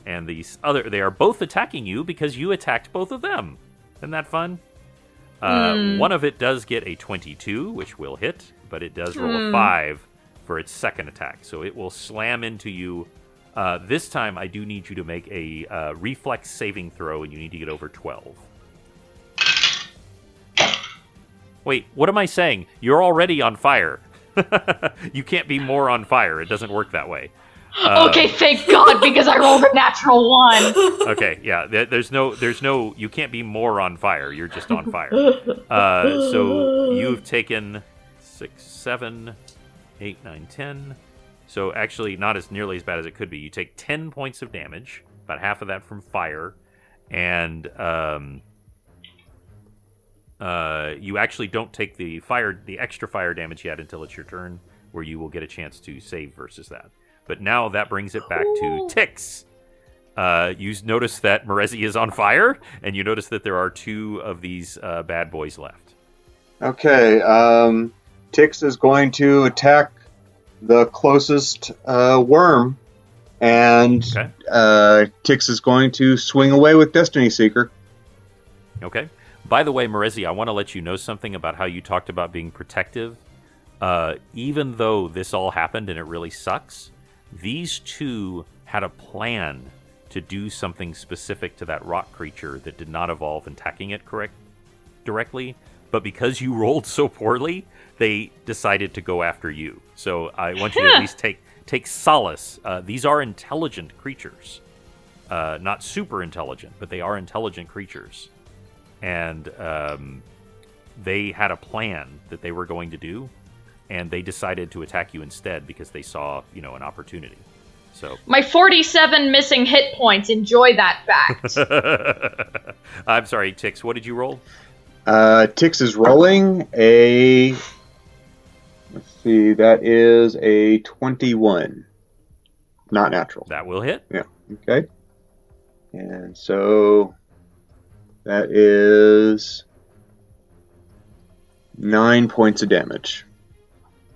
And they are both attacking you because you attacked both of them. Isn't that fun? One of it does get a 22, which will hit, but it does roll a 5 for its second attack. So it will slam into you. This time, I do need you to make a reflex saving throw, and you need to get over 12. Wait, what am I saying? You're already on fire. You can't be more on fire. It doesn't work that way. Okay, thank God, because I rolled a natural 1. Okay, yeah. There's no. You can't be more on fire. You're just on fire. So you've taken 6, 7, 8, 9, 10. So actually, not as nearly as bad as it could be. You take 10 points of damage, about half of that from fire, and you actually don't take the extra fire damage yet until it's your turn, where you will get a chance to save versus that. But now that brings it back to Tix. You notice that Merezi is on fire, and you notice that there are 2 of these bad boys left. Okay, Tix is going to attack the closest worm, and Tix is going to swing away with Destiny Seeker. Okay. By the way, Merezi, I want to let you know something about how you talked about being protective. Even though this all happened and it really sucks, these 2 had a plan to do something specific to that rock creature that did not evolve attacking it directly. But because you rolled so poorly, they decided to go after you. So I want you to at least take solace. These are intelligent creatures. Not super intelligent, but they are intelligent creatures. And they had a plan that they were going to do, and they decided to attack you instead because they saw, an opportunity. So my 47 missing hit points. Enjoy that fact. I'm sorry, Tix. What did you roll? Tix is rolling a. Let's see. That is a 21. Not natural. That will hit. Yeah. Okay. And so that is 9 points of damage.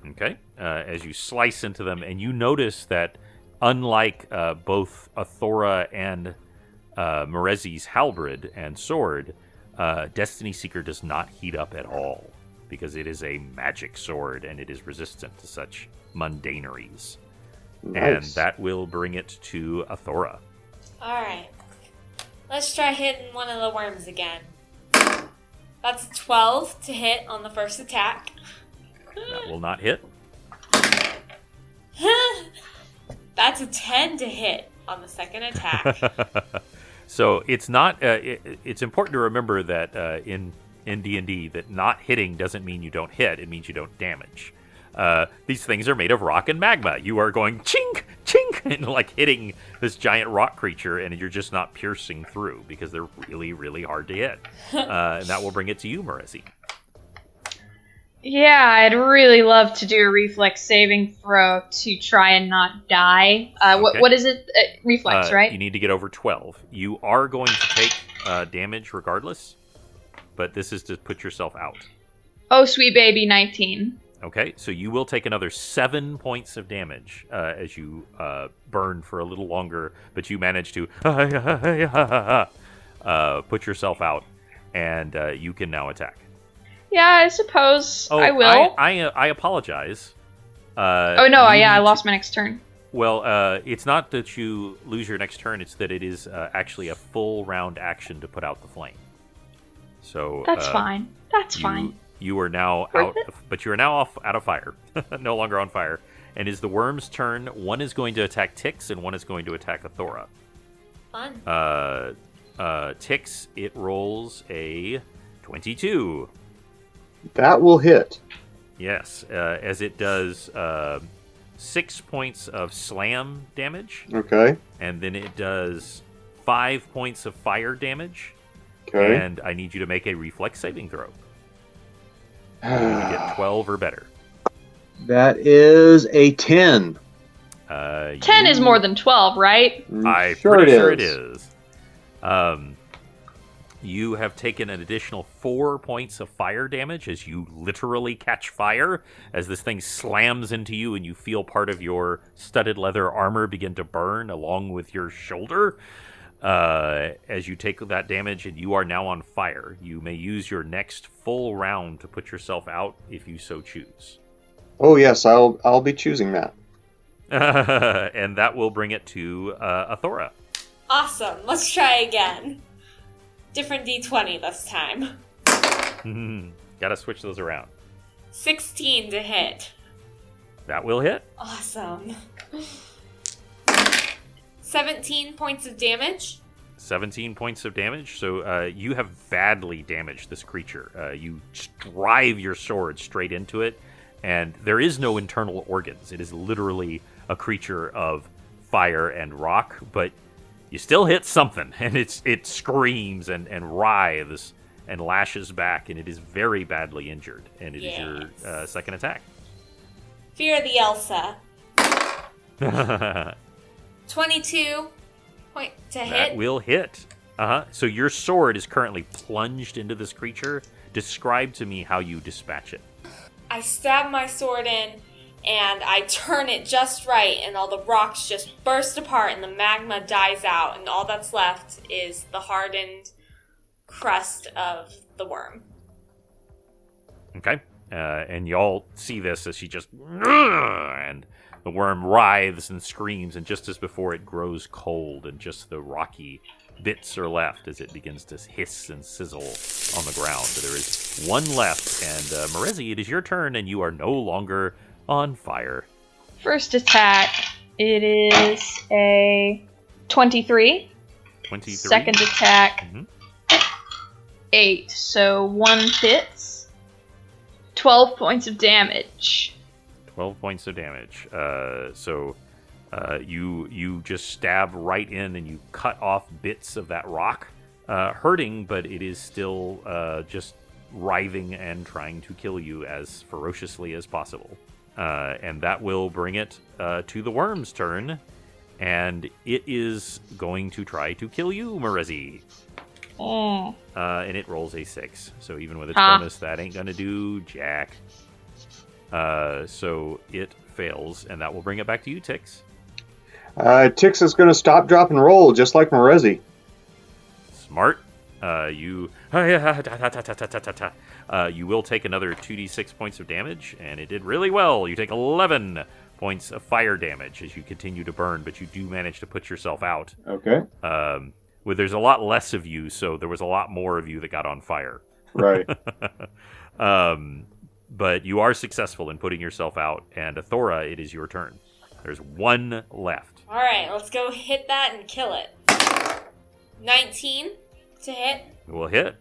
Okay. As you slice into them, and you notice that unlike both Athora and Merezi's halberd and sword, Destiny Seeker does not heat up at all because it is a magic sword and it is resistant to such mundaneries. Nice. And that will bring it to Athora. Alright. Let's try hitting one of the worms again. That's 12 to hit on the first attack. That will not hit. That's a 10 to hit on the second attack. So it's not. It's important to remember that in D&D that not hitting doesn't mean you don't hit. It means you don't damage. These things are made of rock and magma. You are going chink, chink, and like hitting this giant rock creature, and you're just not piercing through because they're really, really hard to hit. And that will bring it to you, Merezi. Yeah, I'd really love to do a reflex saving throw to try and not die. Okay. What is it? Reflex, right? You need to get over 12. You are going to take damage regardless, but this is to put yourself out. Oh, sweet baby, 19. Okay, so you will take another 7 points of damage as you burn for a little longer, but you manage to put yourself out, and you can now attack. Yeah, I suppose I will. I apologize. I lost my next turn. Well, it's not that you lose your next turn; it's that it is actually a full round action to put out the flame. So that's fine. That's fine. You are now out, but you are now out of fire, no longer on fire. And is the worm's turn? One is going to attack Tix, and one is going to attack Athora. Fun. Tix, it rolls a 22. That will hit. Yes, as it does 6 points of slam damage. Okay. And then it does 5 points of fire damage. Okay. And I need you to make a reflex saving throw. You need to get 12 or better. That is a 10. 10 is more than 12, right? I'm sure pretty it sure is. it is. You have taken an additional 4 points of fire damage as you literally catch fire as this thing slams into you and you feel part of your studded leather armor begin to burn along with your shoulder. As you take that damage and you are now on fire, you may use your next full round to put yourself out if you so choose. Oh yes, I'll be choosing that. And that will bring it to Athora. Awesome. Let's try again. Different D20 this time. Gotta switch those around. 16 to hit. That will hit. Awesome. 17 points of damage. 17 points of damage. So you have badly damaged this creature. You drive your sword straight into it, and there is no internal organs. It is literally a creature of fire and rock, but you still hit something, and it screams and writhes and lashes back, and it is very badly injured. And it is your second attack. Fear the Elsa. 22 point to hit. That will hit. So your sword is currently plunged into this creature. Describe to me how you dispatch it. I stab my sword in, and I turn it just right, and all the rocks just burst apart, and the magma dies out, and all that's left is the hardened crust of the worm. Okay. And y'all see this as she just... And the worm writhes and screams, and just as before, it grows cold, and just the rocky bits are left as it begins to hiss and sizzle on the ground. There is one left, and Merezi, it is your turn, and you are no longer on fire. First attack, it is a 23. 23. Second attack, 8. So 1 hits. 12 points of damage. 12 points of damage. You just stab right in and you cut off bits of that rock, hurting, but it is still just writhing and trying to kill you as ferociously as possible. And that will bring it to the worm's turn, and it is going to try to kill you, Merezi. And it rolls a 6, so even with its bonus, that ain't gonna do jack. So it fails, and that will bring it back to you, Tix. Tix is going to stop, drop, and roll, just like Merezi. Smart. You will take another 2d6 points of damage, and it did really well. You take 11 points of fire damage as you continue to burn, but you do manage to put yourself out. Okay. There's a lot less of you, so there was a lot more of you that got on fire. Right. But you are successful in putting yourself out, and Athora, it is your turn. There's one left. All right, let's go hit that and kill it. 19 to hit. It will hit.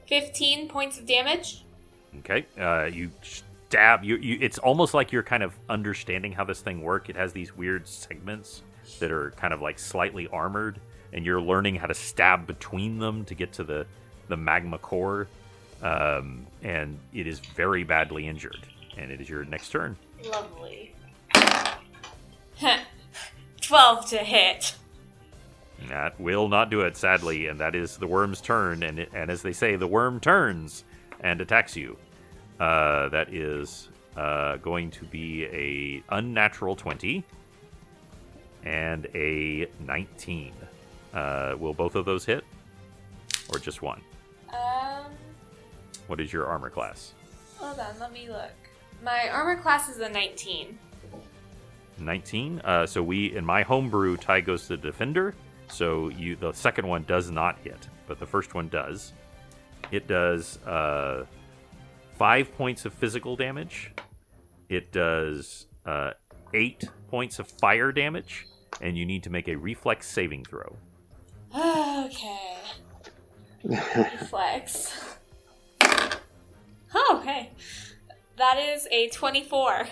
15 points of damage. Okay. You stab. It's almost like you're kind of understanding how this thing works. It has these weird segments that are kind of like slightly armored, and you're learning how to stab between them to get to the magma core. And it is very badly injured. And it is your next turn. Lovely. 12 to hit. That will not do it, sadly, and that is the worm's turn. And as they say, the worm turns and attacks you. That is going to be a unnatural 20 and a 19. Will both of those hit, or just one? What is your armor class? Hold on, let me look. My armor class is a 19. 19. So in my homebrew, Ty goes to the defender. So the second one does not hit, but the first one does. It does 5 points of physical damage. It does 8 points of fire damage, and you need to make a reflex saving throw. Okay. Reflex. Oh, okay. That is a 24.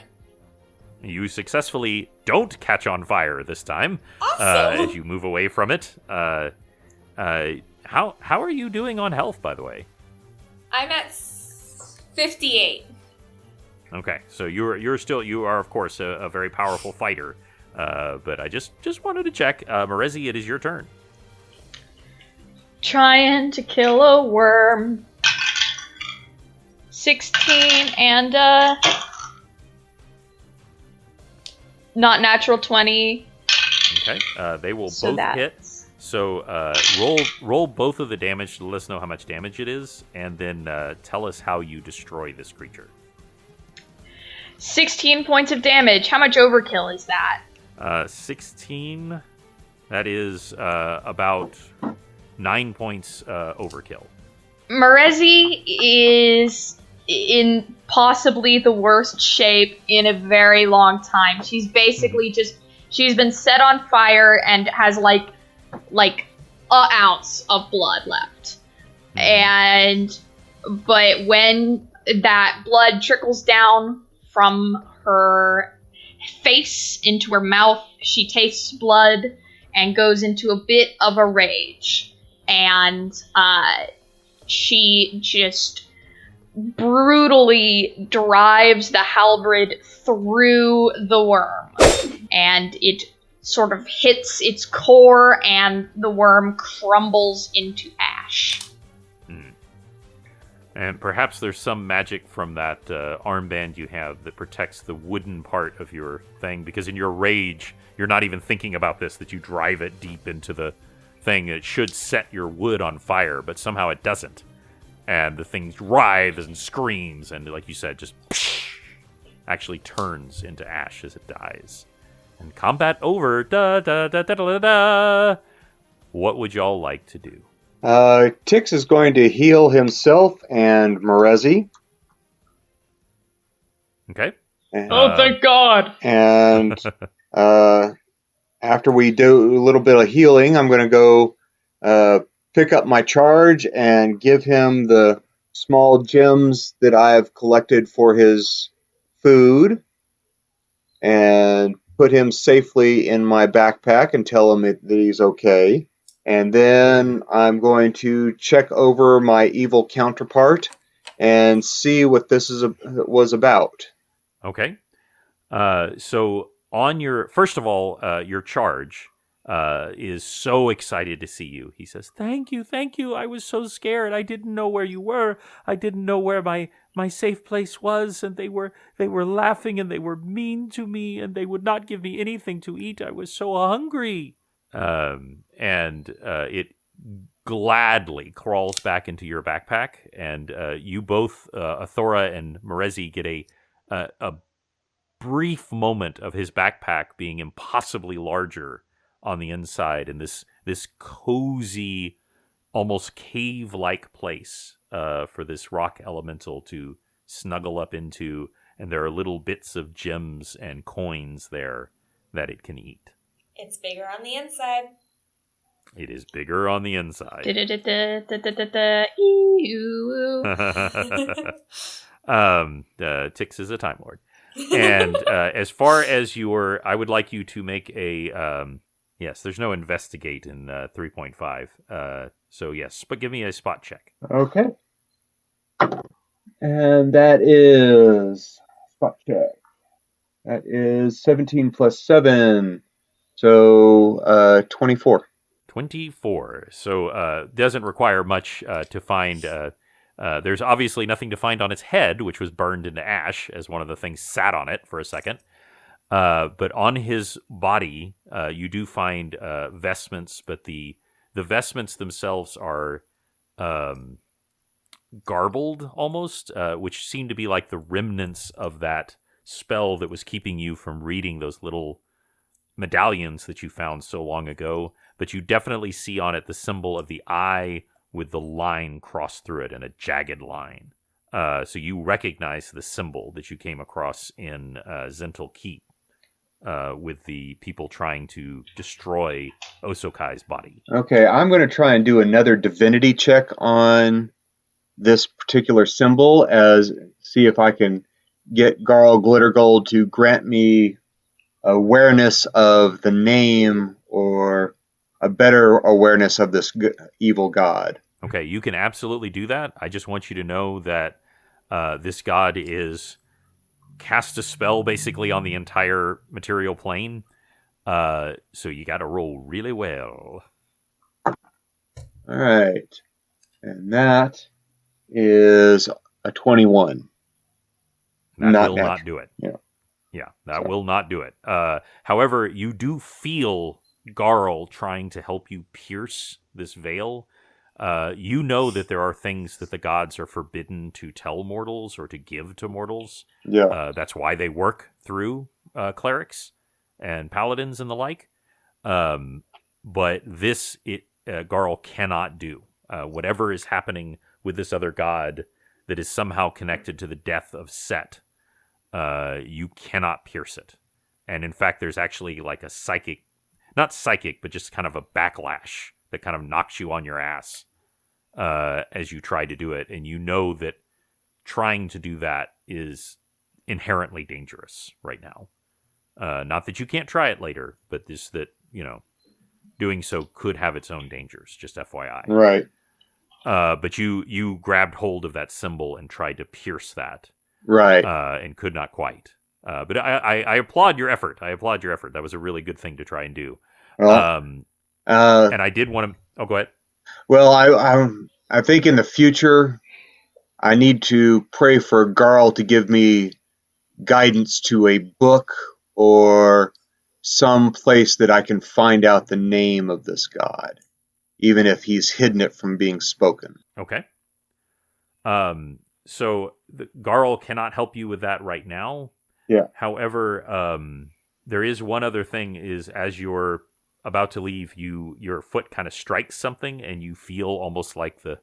You successfully don't catch on fire this time. Awesome. As you move away from it. How are you doing on health, by the way? I'm at 58. Okay, so you are of course a very powerful fighter. But I just wanted to check. Marezi, it is your turn. Trying to kill a worm. 16 and not natural 20. Okay, they will So both hit. that's So roll both of the damage to let us know how much damage it is, and then tell us how you destroy this creature. 16 points of damage. How much overkill is that? 16. That is about 9 points overkill. Marezi is in possibly the worst shape in a very long time. She's basically she's been set on fire and has like an ounce of blood left. But when that blood trickles down from her face into her mouth, she tastes blood and goes into a bit of a rage. And she just brutally drives the halberd through the worm. And it sort of hits its core, and the worm crumbles into ash. And perhaps there's some magic from that armband you have that protects the wooden part of your thing, because in your rage, you're not even thinking about this, that you drive it deep into the thing. It should set your wood on fire, but somehow it doesn't. And the thing writhes and screams, and like you said, just actually turns into ash as it dies. And combat over. Da, da, da, da, da, da. What would y'all like to do? Tix is going to heal himself and Marezi. Okay. Oh, thank God! And after we do a little bit of healing, I'm going to go pick up my charge and give him the small gems that I have collected for his food, and put him safely in my backpack and tell him that he's okay. And then I'm going to check over my evil counterpart and see what this was about. Okay. So on your first of all, your charge is so excited to see you. He says, "Thank you, thank you. I was so scared. I didn't know where you were. I didn't know where my safe place was, and they were laughing and they were mean to me, and they would not give me anything to eat. I was so hungry." And it gladly crawls back into your backpack, and you both, Athora and Marezi, get a brief moment of his backpack being impossibly larger on the inside, and this cozy, almost cave-like place for this rock elemental to snuggle up into, and there are little bits of gems and coins there that it can eat. It's bigger on the inside. It is bigger on the inside. Tix is a Time Lord. And as far as I would like you to make a, yes, there's no investigate in 3.5. So yes, but give me a spot check. Okay. And that is spot check. That is 17 plus 7. So 24. 24. So doesn't require much to find. There's obviously nothing to find on its head, which was burned into ash as one of the things sat on it for a second. But on his body, you do find vestments, but the vestments themselves are garbled almost, which seem to be like the remnants of that spell that was keeping you from reading those little medallions that you found so long ago. But you definitely see on it the symbol of the eye with the line crossed through it and a jagged line. So you recognize the symbol that you came across in Zental Keep with the people trying to destroy Osokai's body. Okay, I'm going to try and do another divinity check on this particular symbol, see if I can get Garl Glittergold to grant me awareness of the name or a better awareness of this evil god. Okay, you can absolutely do that. I just want you to know that this god is cast a spell basically on the entire material plane. So you got to roll really well. All right. And that is a 21. That Not will natural. not do it. Yeah. Yeah, that will not do it. However, you do feel Garl trying to help you pierce this veil. You know that there are things that the gods are forbidden to tell mortals or to give to mortals. Yeah. That's why they work through clerics and paladins and the like. But this, Garl cannot do. Whatever is happening with this other god that is somehow connected to the death of Set, you cannot pierce it. And in fact, there's actually like a psychic, not psychic, but just kind of a backlash that kind of knocks you on your ass as you try to do it. And you know that trying to do that is inherently dangerous right now. Not that you can't try it later, but this that, doing so could have its own dangers, just FYI. Right. But you grabbed hold of that symbol and tried to pierce that. Right. And could not quite. But I applaud your effort. That was a really good thing to try and do. Well, And I did want to... Oh, go ahead. Well, I think in the future, I need to pray for Garl to give me guidance to a book or some place that I can find out the name of this god, even if he's hidden it from being spoken. Okay. So Garl cannot help you with that right now. Yeah. However, there is one other thing: is as you're about to leave, your foot kind of strikes something, and you feel almost like the,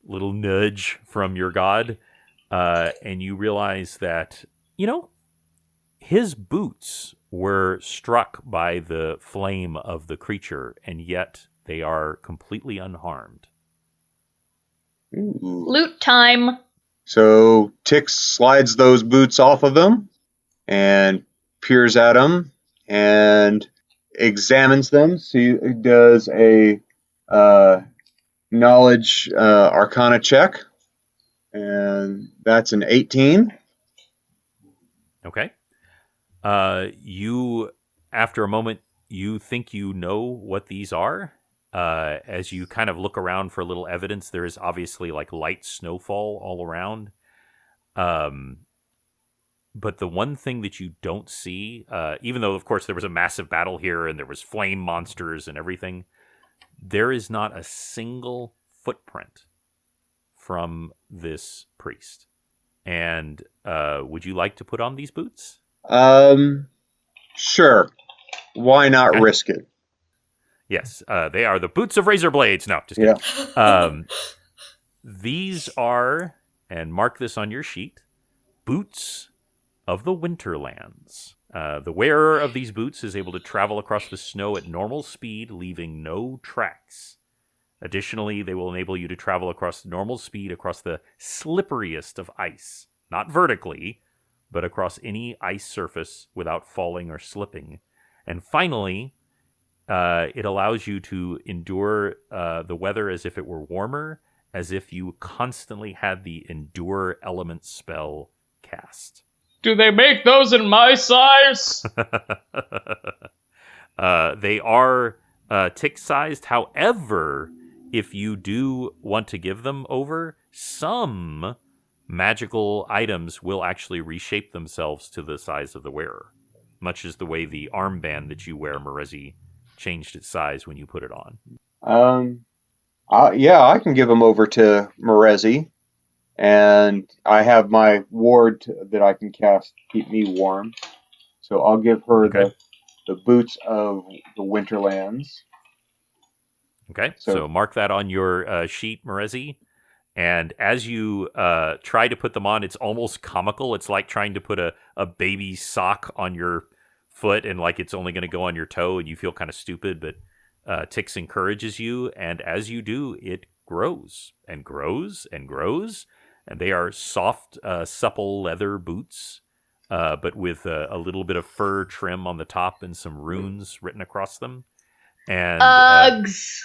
little nudge from your god, and you realize that his boots were struck by the flame of the creature, and yet they are completely unharmed. Ooh. Loot time. So Tix slides those boots off of them and peers at them and examines them. Does a knowledge arcana check, and that's an 18. Okay. You, after a moment, you think you know what these are. As you kind of look around for a little evidence, there is obviously like light snowfall all around. But the one thing that you don't see, even though, of course, there was a massive battle here and there was flame monsters and everything, there is not a single footprint from this priest. And would you like to put on these boots? Sure. Why not risk it? Yes, they are the boots of razor blades. No, just kidding. Yeah. These are, and mark this on your sheet, boots of the Winterlands. The wearer of these boots is able to travel across the snow at normal speed, leaving no tracks. Additionally, they will enable you to travel across normal speed across the slipperiest of ice, not vertically, but across any ice surface without falling or slipping. And finally, it allows you to endure the weather as if it were warmer, as if you constantly had the Endure Element spell cast. Do they make those in my size? They are tick-sized. However, if you do want to give them over, some magical items will actually reshape themselves to the size of the wearer, much as the way the armband that you wear, Merezi, changed its size when you put it on. Yeah, I can give them over to Merezi, and I have my ward that I can cast to keep me warm. So I'll give her the boots of the Winterlands. Okay, so mark that on your sheet, Merezi. And as you try to put them on, it's almost comical. It's like trying to put a baby sock on your foot and like it's only going to go on your toe and you feel kind of stupid, but Tix encourages you, and as you do, it grows and grows and grows, and they are soft, supple leather boots, but with a little bit of fur trim on the top and some runes written across them. And Uggs.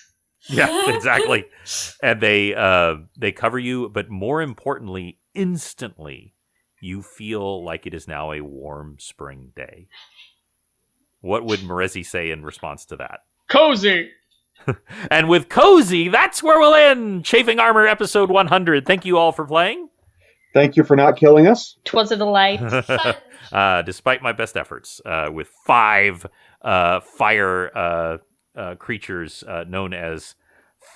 yeah, exactly. And they cover you, but more importantly, instantly, you feel like it is now a warm spring day. What would Marezi say in response to that? Cozy. And with cozy, that's where we'll end Chafing Armor episode 100. Thank you all for playing. Thank you for not killing us. 'Twas a delight. Despite my best efforts, with 5 fire creatures known as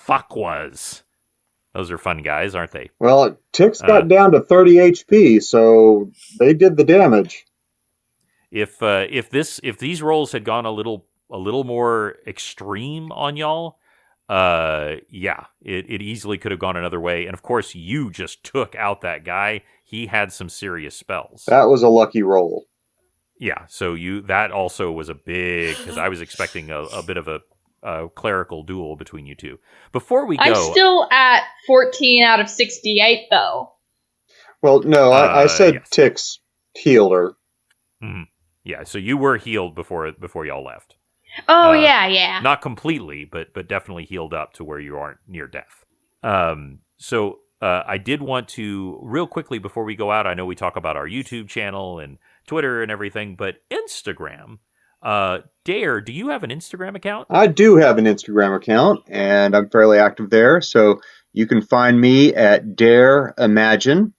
Fakwas. Those are fun guys, aren't they? Well, Ticks got down to 30 HP, so they did the damage. If these rolls had gone a little more extreme on y'all, yeah, it easily could have gone another way. And of course, you just took out that guy. He had some serious spells. That was a lucky roll. Yeah, so that also was a big, because I was expecting a bit of a clerical duel between you two. Before we go, I'm still at 14 out of 68, though. Well, no, I said yes. Ticks healed her. Mm-hmm. Yeah, so you were healed before y'all left. Oh, yeah. Not completely, but definitely healed up to where you aren't near death. So I did want to, real quickly before we go out, I know we talk about our YouTube channel and Twitter and everything, but Instagram. Dare, do you have an Instagram account? I do have an Instagram account, and I'm fairly active there. So you can find me at Dare Imagine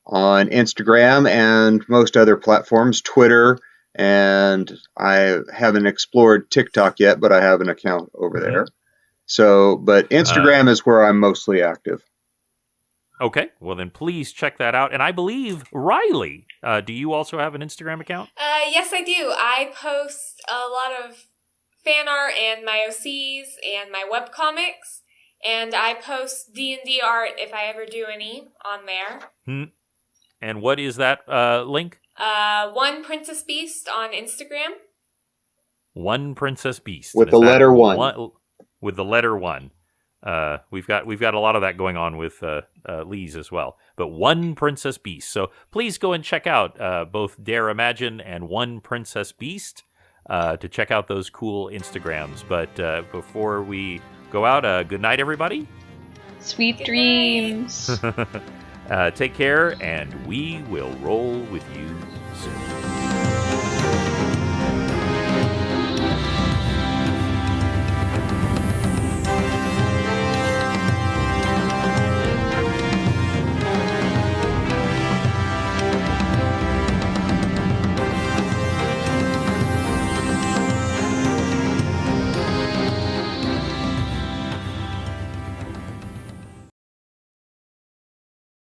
on Instagram and most other platforms, Twitter, and I haven't explored TikTok yet, but I have an account over there. So, but Instagram is where I'm mostly active. Okay, well then please check that out. And I believe, Riley, do you also have an Instagram account? Yes, I do. I post a lot of fan art and my OCs and my webcomics, and I post D&D art if I ever do any on there. And what is that link? One Princess Beast on Instagram. One Princess Beast. With the letter 1. With the letter 1. We've got a lot of that going on with Lee's as well. But One Princess Beast. So please go and check out both Dare Imagine and One Princess Beast to check out those cool Instagrams. But before we go out, good night, everybody. Sweet dreams. Take care, and we will roll with you soon.